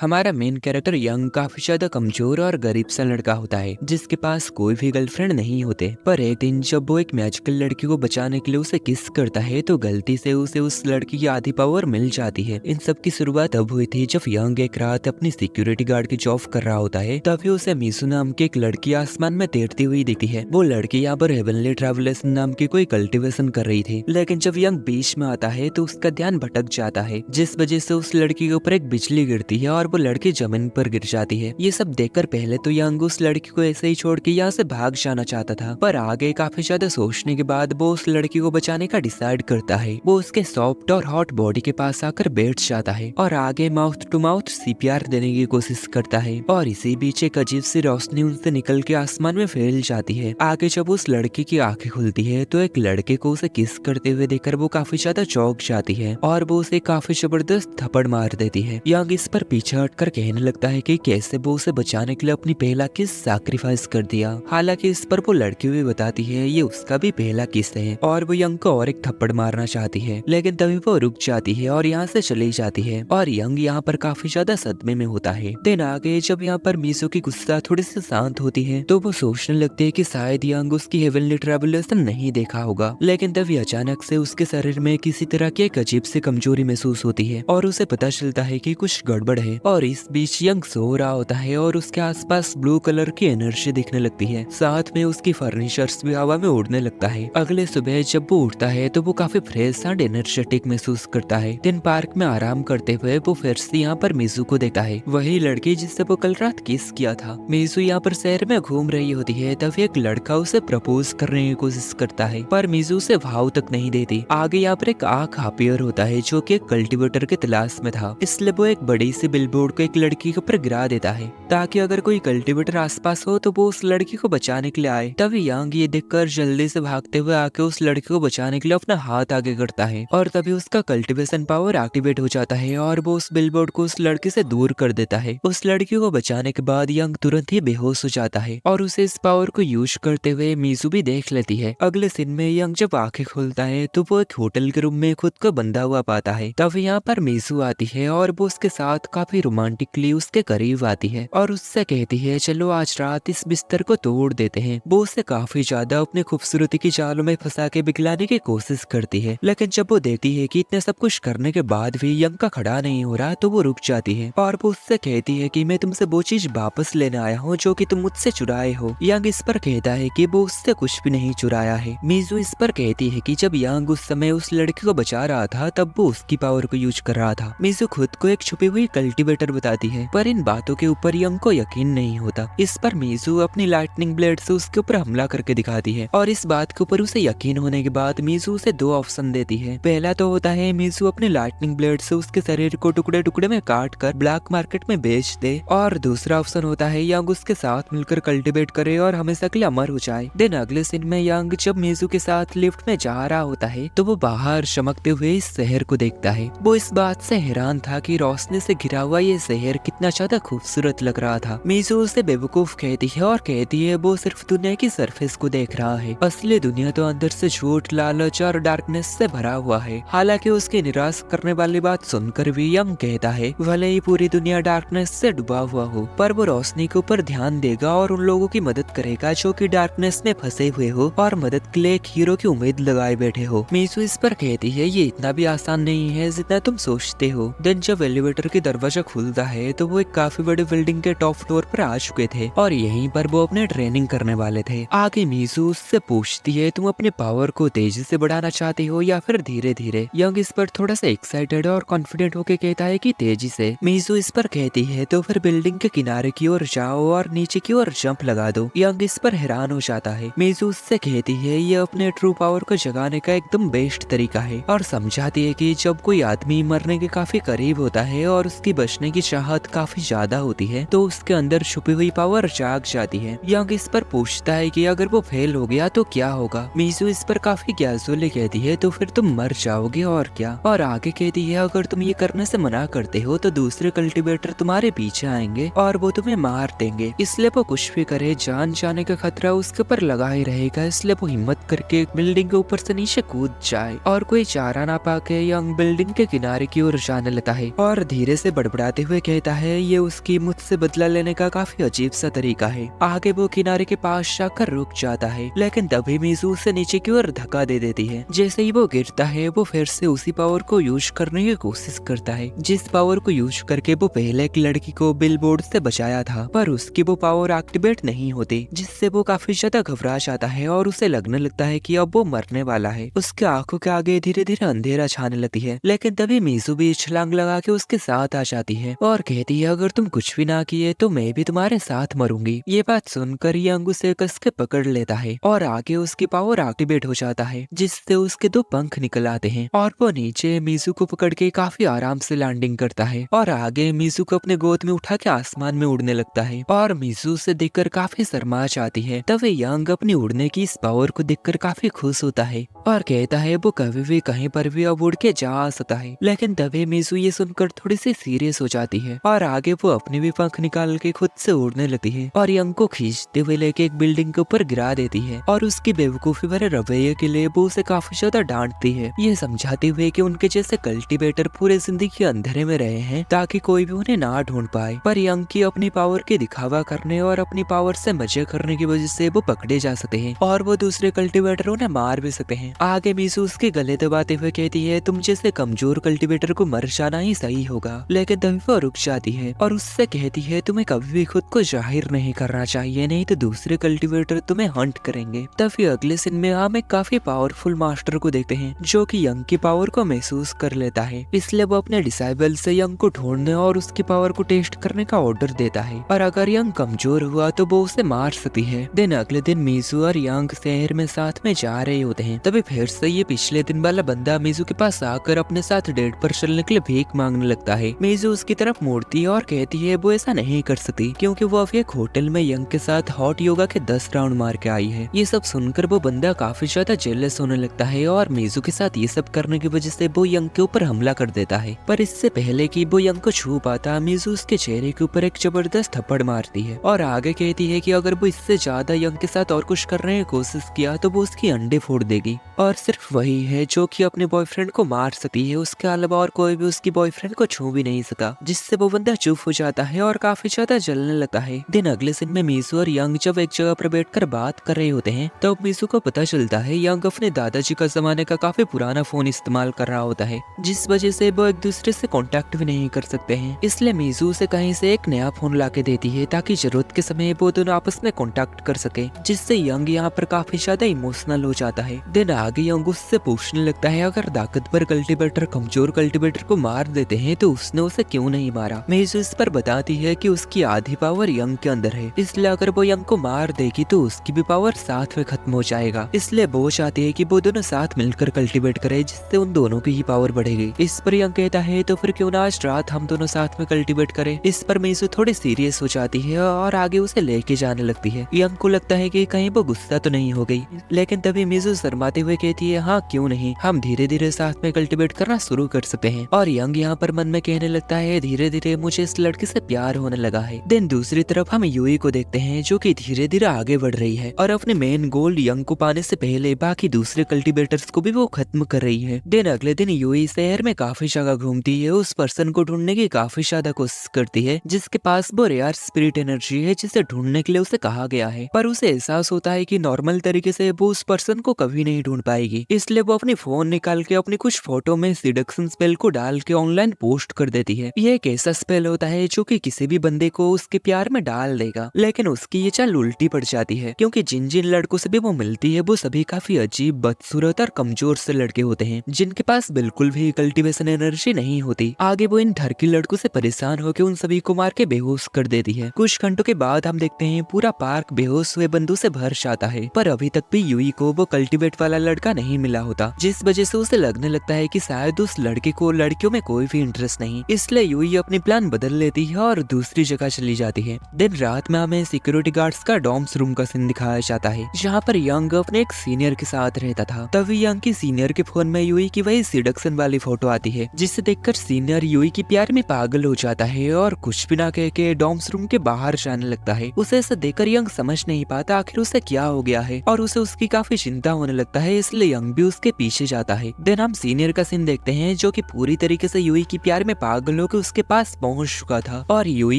हमारा main character young काफी ज्यादा कमजोर और गरीब सा लड़का होता है जिसके पास कोई भी गर्लफ्रेंड नहीं होते। पर एक दिन जब वो एक मैजिकल लड़की को बचाने के लिए उसे किस करता है तो गलती से उसे उस लड़की की आधी पावर मिल जाती है। इन सब की शुरुआत तब हुई थी जब यंग एक रात अपनी सिक्योरिटी गार्ड की जॉब कर रहा होता है। तभी उसे मीसू नाम की एक लड़की आसमान में तैरती हुई दिखती है। वो लड़की यहाँ पर हेवनली ट्रैवलर्स नाम की कोई कल्टीवेशन कर रही थी, लेकिन जब यंग बीच में आता है तो उसका ध्यान भटक जाता है, जिस वजह से उस लड़की के ऊपर एक बिजली गिरती है और वो लड़की जमीन पर गिर जाती है। ये सब देखकर पहले तो यंग उस लड़की को ऐसे ही छोड़ के यहाँ से भाग जाना चाहता था, पर आगे काफी ज्यादा सोचने के बाद वो उस लड़की को बचाने का डिसाइड करता है। वो उसके सॉफ्ट और हॉट बॉडी के पास आकर बैठ जाता है और आगे माउथ टू माउथ सीपीआर देने की कोशिश करता है। और इसी बीच एक अजीब सी रोशनी उनसे निकल के आसमान में फैल जाती है। आगे जब उस लड़की की आंखें खुलती है तो एक लड़के को उसे किस करते हुए देखकर वो काफी ज्यादा चौंक जाती है और वो उसे काफी जबरदस्त थप्पड़ मार देती है। यंग इस पर पीछे हटकर कहने लगता है कि कैसे वो उसे बचाने के लिए अपनी पहला किस सैक्रिफाइस कर दिया। हालांकि इस पर वो लड़की भी बताती है ये उसका भी पहला किस है और वो यंग को और एक थप्पड़ मारना चाहती है, लेकिन तभी वो रुक जाती है और यहाँ से चली जाती है। और यंग यहाँ पर काफी ज्यादा सदमे में होता है। दिन आगे जब यहाँ पर मीसू की गुस्सा थोड़ी सी शांत होती है तो वो सोचने लगती है कि शायद यंग उसकी हेवनली ट्रैवलर्स नहीं देखा होगा, लेकिन तभी अचानक से उसके शरीर में किसी तरह की एक अजीब सी कमजोरी महसूस होती है और उसे पता चलता है कि कुछ गड़बड़ है। और इस बीच यंग सो रहा होता है और उसके आसपास ब्लू कलर की एनर्जी दिखने लगती है, साथ में उसकी फर्नीचर्स भी हवा में उड़ने लगता है। अगले सुबह जब वो उठता है तो वो काफी फ्रेश एंड एनर्जेटिक महसूस करता है। दिन पार्क में आराम करते हुए वो फिर से यहाँ पर मीजू को देखता है, वही लड़की जिससे वो कल रात किस किया था। मीजू यहाँ पर शहर में घूम रही होती है, तभी एक लड़का उसे प्रपोज करने की कोशिश करता है, पर मीजू उसे भाव तक नहीं देती। आगे यहाँ पर एक आँख हापियर होता है जो कि एक कल्टीवेटर के तलाश में था, इसलिए वो एक बड़ी सी बिलबोर्ड को एक लड़की के ऊपर गिरा देता है ताकि अगर कोई कल्टीवेटर आसपास हो तो वो उस लड़की को बचाने के लिए आए। तभी यंग ये देखकर जल्दी से भागते हुए आके उस लड़की को बचाने के लिए अपना हाथ आगे करता है और तभी उसका कल्टीवेशन पावर एक्टिवेट हो जाता है और वो उस बिलबोर्ड को उस लड़की से दूर कर देता है। उस लड़की को बचाने के बाद यंग तुरंत ही बेहोश हो जाता है और उसे इस पावर को यूज करते हुए मीजू भी देख लेती है। अगले सीन में यंग जब आंखें खोलता है तो वो एक होटल के रूम में खुद को बंधा हुआ पाता है। तभी यहाँ पर मीजू आती है और वो उसके साथ काफी रोमांटिकली उसके करीब आती है और उससे कहती है चलो आज रात इस बिस्तर को तोड़ देते हैं। वो उसे काफी ज्यादा अपने खूबसूरती की जालों में फंसा के बिगलाने की कोशिश करती है, लेकिन जब वो देखती है कि इतने सब कुछ करने के बाद भी यंग का खड़ा नहीं हो रहा तो वो रुक जाती है और वो उससे कहती है कि मैं तुमसे वो चीज वापस लेने आया हूँ जो कि तुम मुझसे चुराए हो। यंग इस पर कहता है कि वो उससे कुछ भी नहीं चुराया है। मीजू इस पर कहती है कि जब यंग उस समय उस लड़की को बचा रहा था तब वो उसकी पावर को यूज कर रहा था। मीजू खुद को एक छुपी हुई कल्टीवेटर बताती है, पर इन बातों के ऊपर यंग को यकीन नहीं होता। इस पर मीजू अपनी लाइटनिंग ब्लेड से उसके ऊपर हमला करके दिखाती है और इस बात के ऊपर उसे यकीन होने के बाद मीजू उसे दो ऑप्शन देती है। पहला तो होता है मीजू अपनी लाइटनिंग ब्लेड से उसके शरीर को टुकड़े टुकड़े में काट कर ब्लैक मार्केट में बेच दे, और दूसरा ऑप्शन होता है यंग उसके साथ मिलकर कल्टीवेट करे और हमेशा के लिए अमर हो जाए। दिन अगले सीन में यंग जब मीजू के साथ लिफ्ट में जा रहा होता है तो वो बाहर चमकते हुए इस शहर को देखता है। वो इस बात से हैरान था कि रोशनी से घिरा हुआ ये शहर कितना ज्यादा खूबसूरत लग रहा था। मीजू उसे बेवकूफ कहती है और कहती है वो सिर्फ दुनिया की सरफेस को देख रहा है, असली दुनिया तो अंदर से झूठ, लालच और डार्कनेस से भरा हुआ है। हालांकि उसकी निराश करने वाली बात सुनकर भी यंग कहता है भले ही पूरी दुनिया डार्कनेस से डूबा हुआ हो, पर वो रोशनी के ऊपर ध्यान देगा और उन लोगों की मदद करेगा जो कि डार्कनेस में फंसे हुए हो और मदद के लिए एक हीरो की उम्मीद लगाए बैठे हो। मीजू इस पर कहती है ये इतना भी आसान नहीं है जितना तुम सोचते हो। दिन जब एलिवेटर की दरवाजा खुलता है तो वो एक काफी बड़ी बिल्डिंग के टॉप फ्लोर पर आ चुके थे और यहीं पर वो अपने ट्रेनिंग करने वाले थे। आगे मीजू उससे पूछती है तुम अपने पावर को तेजी से बढ़ाना चाहते हो या फिर धीरे धीरे। यंग इस पर थोड़ा सा एक्साइटेड और कॉन्फिडेंट होके कहता है कि तेजी से। मीजू इस पर कहती है तो फिर बिल्डिंग के किनारे की ओर जाओ और नीचे की ओर जंप लगा दो। यंग इस पर हैरान हो जाता है। मीजू उससे कहती है ये अपने ट्रू पावर को जगाने का एकदम बेस्ट तरीका है और समझाती है कि जब कोई आदमी मरने के काफी करीब होता है और उसकी बचने की चाहत काफी ज्यादा होती है तो उसके अंदर छुपी हुई पावर जाग जाती है। यंग इस पर पूछता है कि अगर वो फेल हो गया तो क्या होगा। मीजू इस पर काफी कैजुअली कहती है तो फिर तुम मर जाओगे और क्या, और आगे कहती है अगर तुम ये करने से मना करते हो तो दूसरे कल्टीवेटर तुम्हारे पीछे आएंगे और वो तुम्हें मार देंगे, इसलिए वो कुछ भी करे जान जाने का खतरा उसके ऊपर लगा ही रहेगा, इसलिए वो हिम्मत करके बिल्डिंग के ऊपर से नीचे कूद जाए। और कोई चारा ना पाके यंग बिल्डिंग के किनारे की ओर जाने लगता है और धीरे से बड़बड़ा मुस्कुराते हुए कहता है ये उसकी मुझसे बदला लेने का काफी अजीब सा तरीका है। आगे वो किनारे के पास जाकर रुक जाता है, लेकिन तभी मीजू उसे नीचे की ओर धक्का दे देती है। जैसे ही वो गिरता है वो फिर से उसी पावर को यूज करने की कोशिश करता है जिस पावर को यूज करके वो पहले एक लड़की को बिलबोर्ड से बचाया था, पर उसकी वो पावर एक्टिवेट नहीं होती, जिससे वो काफी ज्यादा घबरा जाता है और उसे लगने लगता है कि अब वो मरने वाला है। उसके आंखों के आगे धीरे धीरे अंधेरा छाने लगती है, लेकिन तभी मीजू भी छलांग लगा के उसके साथ आ जाती है और कहती है अगर तुम कुछ भी ना किए तो मैं भी तुम्हारे साथ मरूंगी। ये बात सुनकर यंग उसे कस के पकड़ लेता है और आगे उसकी पावर एक्टिवेट हो जाता है, जिससे उसके 2 पंख निकल आते हैं और वो नीचे मीजू को पकड़ के काफी आराम से लैंडिंग करता है और आगे मीजू को अपने गोद में उठा के आसमान में उड़ने लगता है और मीजू उसे देखकर काफी शर्मा जाती है। तभी यंग अपनी उड़ने की इस पावर को देखकर काफी खुश होता है और कहता है वो कभी भी कहीं पर भी अब उड़ के जा सकता है। लेकिन तभी मीजू ये सुनकर थोड़ी सी सीरियस हो जाती है और आगे वो अपने भी पंख निकाल के खुद से उड़ने लगती है और यंग को खींचते हुए लेके एक बिल्डिंग के ऊपर गिरा देती है और उसकी बेवकूफी भरे रवैये के लिए वो उसे काफी ज्यादा डांटती है, ये समझाते हुए कि उनके जैसे कल्टीवेटर पूरे जिंदगी अंधेरे में रहे हैं ताकि कोई भी उन्हें ना ढूंढ पाए। पर यंग की अपनी पावर के दिखावा करने और अपनी पावर से मजे करने की वजह से वो पकड़े जा सकते हैं और वो दूसरे कल्टीवेटर उन्हें मार भी सकते हैं। आगे मीजू उसके गले दबाते हुए कहती है तुम जैसे कमजोर कल्टीवेटर को मर जाना ही सही होगा, लेकिन तभी वो रुक जाती है और उससे कहती है तुम्हें कभी भी खुद को जाहिर नहीं करना चाहिए, नहीं तो दूसरे कल्टीवेटर तुम्हें हंट करेंगे। तभी अगले सीन में हम एक काफी पावरफुल मास्टर को देखते हैं जो कि यंग की पावर को महसूस कर लेता है, इसलिए वो अपने डिसाइबल से यंग को ढूंढने और उसकी पावर को टेस्ट करने का ऑर्डर देता है और अगर यंग कमजोर हुआ तो वो उसे मार सकती है। दिन अगले दिन मीजू और यंग शहर में साथ में जा रहे होते हैं, तभी फिर से ये पिछले दिन वाला बंदा मीजू के पास आकर अपने साथ डेट पर चलने के लिए भीख मांगने लगता है। मीजू उसकी तरफ मुड़ती है और कहती है वो ऐसा नहीं कर सकती क्योंकि वो अभी एक होटल में यंग के साथ हॉट योगा के 10 राउंड मार के आई है। ये सब सुनकर वो बंदा काफी ज्यादा जेलस होने लगता है और मीजू के साथ ये सब करने की वजह से वो यंग के ऊपर हमला कर देता है। पर इससे पहले कि वो यंग को छू पाता मीजू उसके चेहरे के ऊपर एक जबरदस्त थप्पड़ मारती है और आगे कहती है कि अगर वो इससे ज्यादा यंग के साथ और कुछ करने की कोशिश किया तो वो उसकी अंडे फोड़ देगी और सिर्फ वही है जो कि अपने बॉयफ्रेंड को मार सकती है, उसके अलावा और कोई भी उसकी बॉयफ्रेंड को छू भी नहीं सका, जिससे वो बंदा चुप हो जाता है और काफी ज्यादा जलने लगता है। दिन अगले दिन में मीजू और यंग जब एक जगह पर बैठकर बात कर रहे होते हैं तब मीजू को पता चलता है यंग अपने दादाजी का जमाने का काफी पुराना फोन इस्तेमाल कर रहा होता है, जिस वजह से वो एक दूसरे से कांटेक्ट भी नहीं कर सकते हैं। इसलिए मीजू उसे कहीं से एक नया फोन लाके देती है ताकि जरूरत के समय वो दोनों आपस में कांटेक्ट कर सके, जिससे यंग यहाँ पर काफी ज्यादा इमोशनल हो जाता है। दिन आगे यंग उससे पूछने लगता है अगर ताकतवर कल्टीवेटर कमजोर कल्टीवेटर को मार देते हैं तो उसने उसे क्यों नहीं मारा। मीजू इस पर बताती है कि उसकी आधी पावर यंग के अंदर है, इसलिए अगर वो यंग को मार देगी तो उसकी भी पावर साथ में खत्म हो जाएगा, इसलिए वो चाहती है कि वो दोनों साथ मिलकर कल्टीवेट करे जिससे उन दोनों की ही पावर बढ़ेगी। इस पर यंग कहता है तो फिर क्यों ना आज रात हम दोनों साथ में कल्टीवेट करें। इस पर मीजू थोड़ी सीरियस हो जाती है और आगे उसे लेके जाने लगती है। यंग को लगता है कि कहीं वो गुस्सा तो नहीं हो गई, लेकिन तभी मीजू शर्माते हुए कहती है हाँ क्यों नहीं, हम धीरे धीरे साथ में कल्टीवेट करना शुरू कर सकते हैं। और यंग यहाँ पर मन में कहने लगता है धीरे धीरे मुझे इस लड़के से प्यार होने लगा है। दिन दूसरी तरफ हम यूई को देखते हैं जो कि धीरे धीरे आगे बढ़ रही है और अपने मेन गोल यंग को पाने से पहले बाकी दूसरे कल्टीवेटर्स को भी वो खत्म कर रही है। दिन अगले दिन यूई शहर में काफी जगह घूमती है, उस पर्सन को ढूंढने की काफी ज्यादा कोशिश करती है जिसके पास वो रेयर स्पिरिट एनर्जी है जिसे ढूंढने के लिए उसे कहा गया है, पर उसे एहसास होता है कि नॉर्मल तरीके से वो उस पर्सन को कभी नहीं ढूंढ पाएगी। इसलिए वो अपनी फोन निकाल के अपनी कुछ फोटो में सिडक्शन स्पेल को डाल के ऑनलाइन पोस्ट कर देती है। ये एक ऐसा स्पेल होता है जो कि किसी भी बंदे को उसके प्यार में डाल देगा, लेकिन उसकी ये चाल उल्टी पड़ जाती है क्योंकि जिन जिन लड़कों से भी वो मिलती है वो सभी काफी अजीब बदसूरत और कमजोर से लड़के होते हैं जिनके पास बिल्कुल भी कल्टीवेशन एनर्जी नहीं होती। आगे वो इन ठरकी लड़कों से परेशान होकर उन सभी को मार के बेहोश कर देती है। कुछ घंटों के बाद हम देखते हैं पूरा पार्क बेहोश हुए बंदूक से भर जाता है, पर अभी तक भी यूई को वो कल्टीवेट वाला लड़का नहीं मिला होता, जिस वजह से उसे लगने लगता है कि शायद उस लड़के को लड़कियों में कोई भी इंटरेस्ट नहीं। इसलिए यूई अपनी प्लान बदल लेती है और दूसरी जगह चली जाती है। दिन रात में हमें सिक्योरिटी गार्ड्स का डॉर्म्स रूम का सीन दिखाया जाता है जहाँ पर यंग अपने एक सीनियर के साथ रहता था। तभी यंग की सीनियर के फोन में यूई की वही सिडक्शन वाली फोटो आती है जिसे देखकर सीनियर यूई की प्यार में पागल हो जाता है और कुछ भी ना कह के डॉर्म्स रूम के बाहर जाने लगता है। उसे ऐसा देखकर यंग समझ नहीं पाता आखिर उसे क्या हो गया है और उसे उसकी काफी चिंता होने लगता है, इसलिए यंग भी उसके पीछे जाता है। देन हम सीनियर का सीन देखते हैं जो कि पूरी तरीके से यूई की प्यार में पागल होकर के उसके पास पहुंच चुका था। और यूई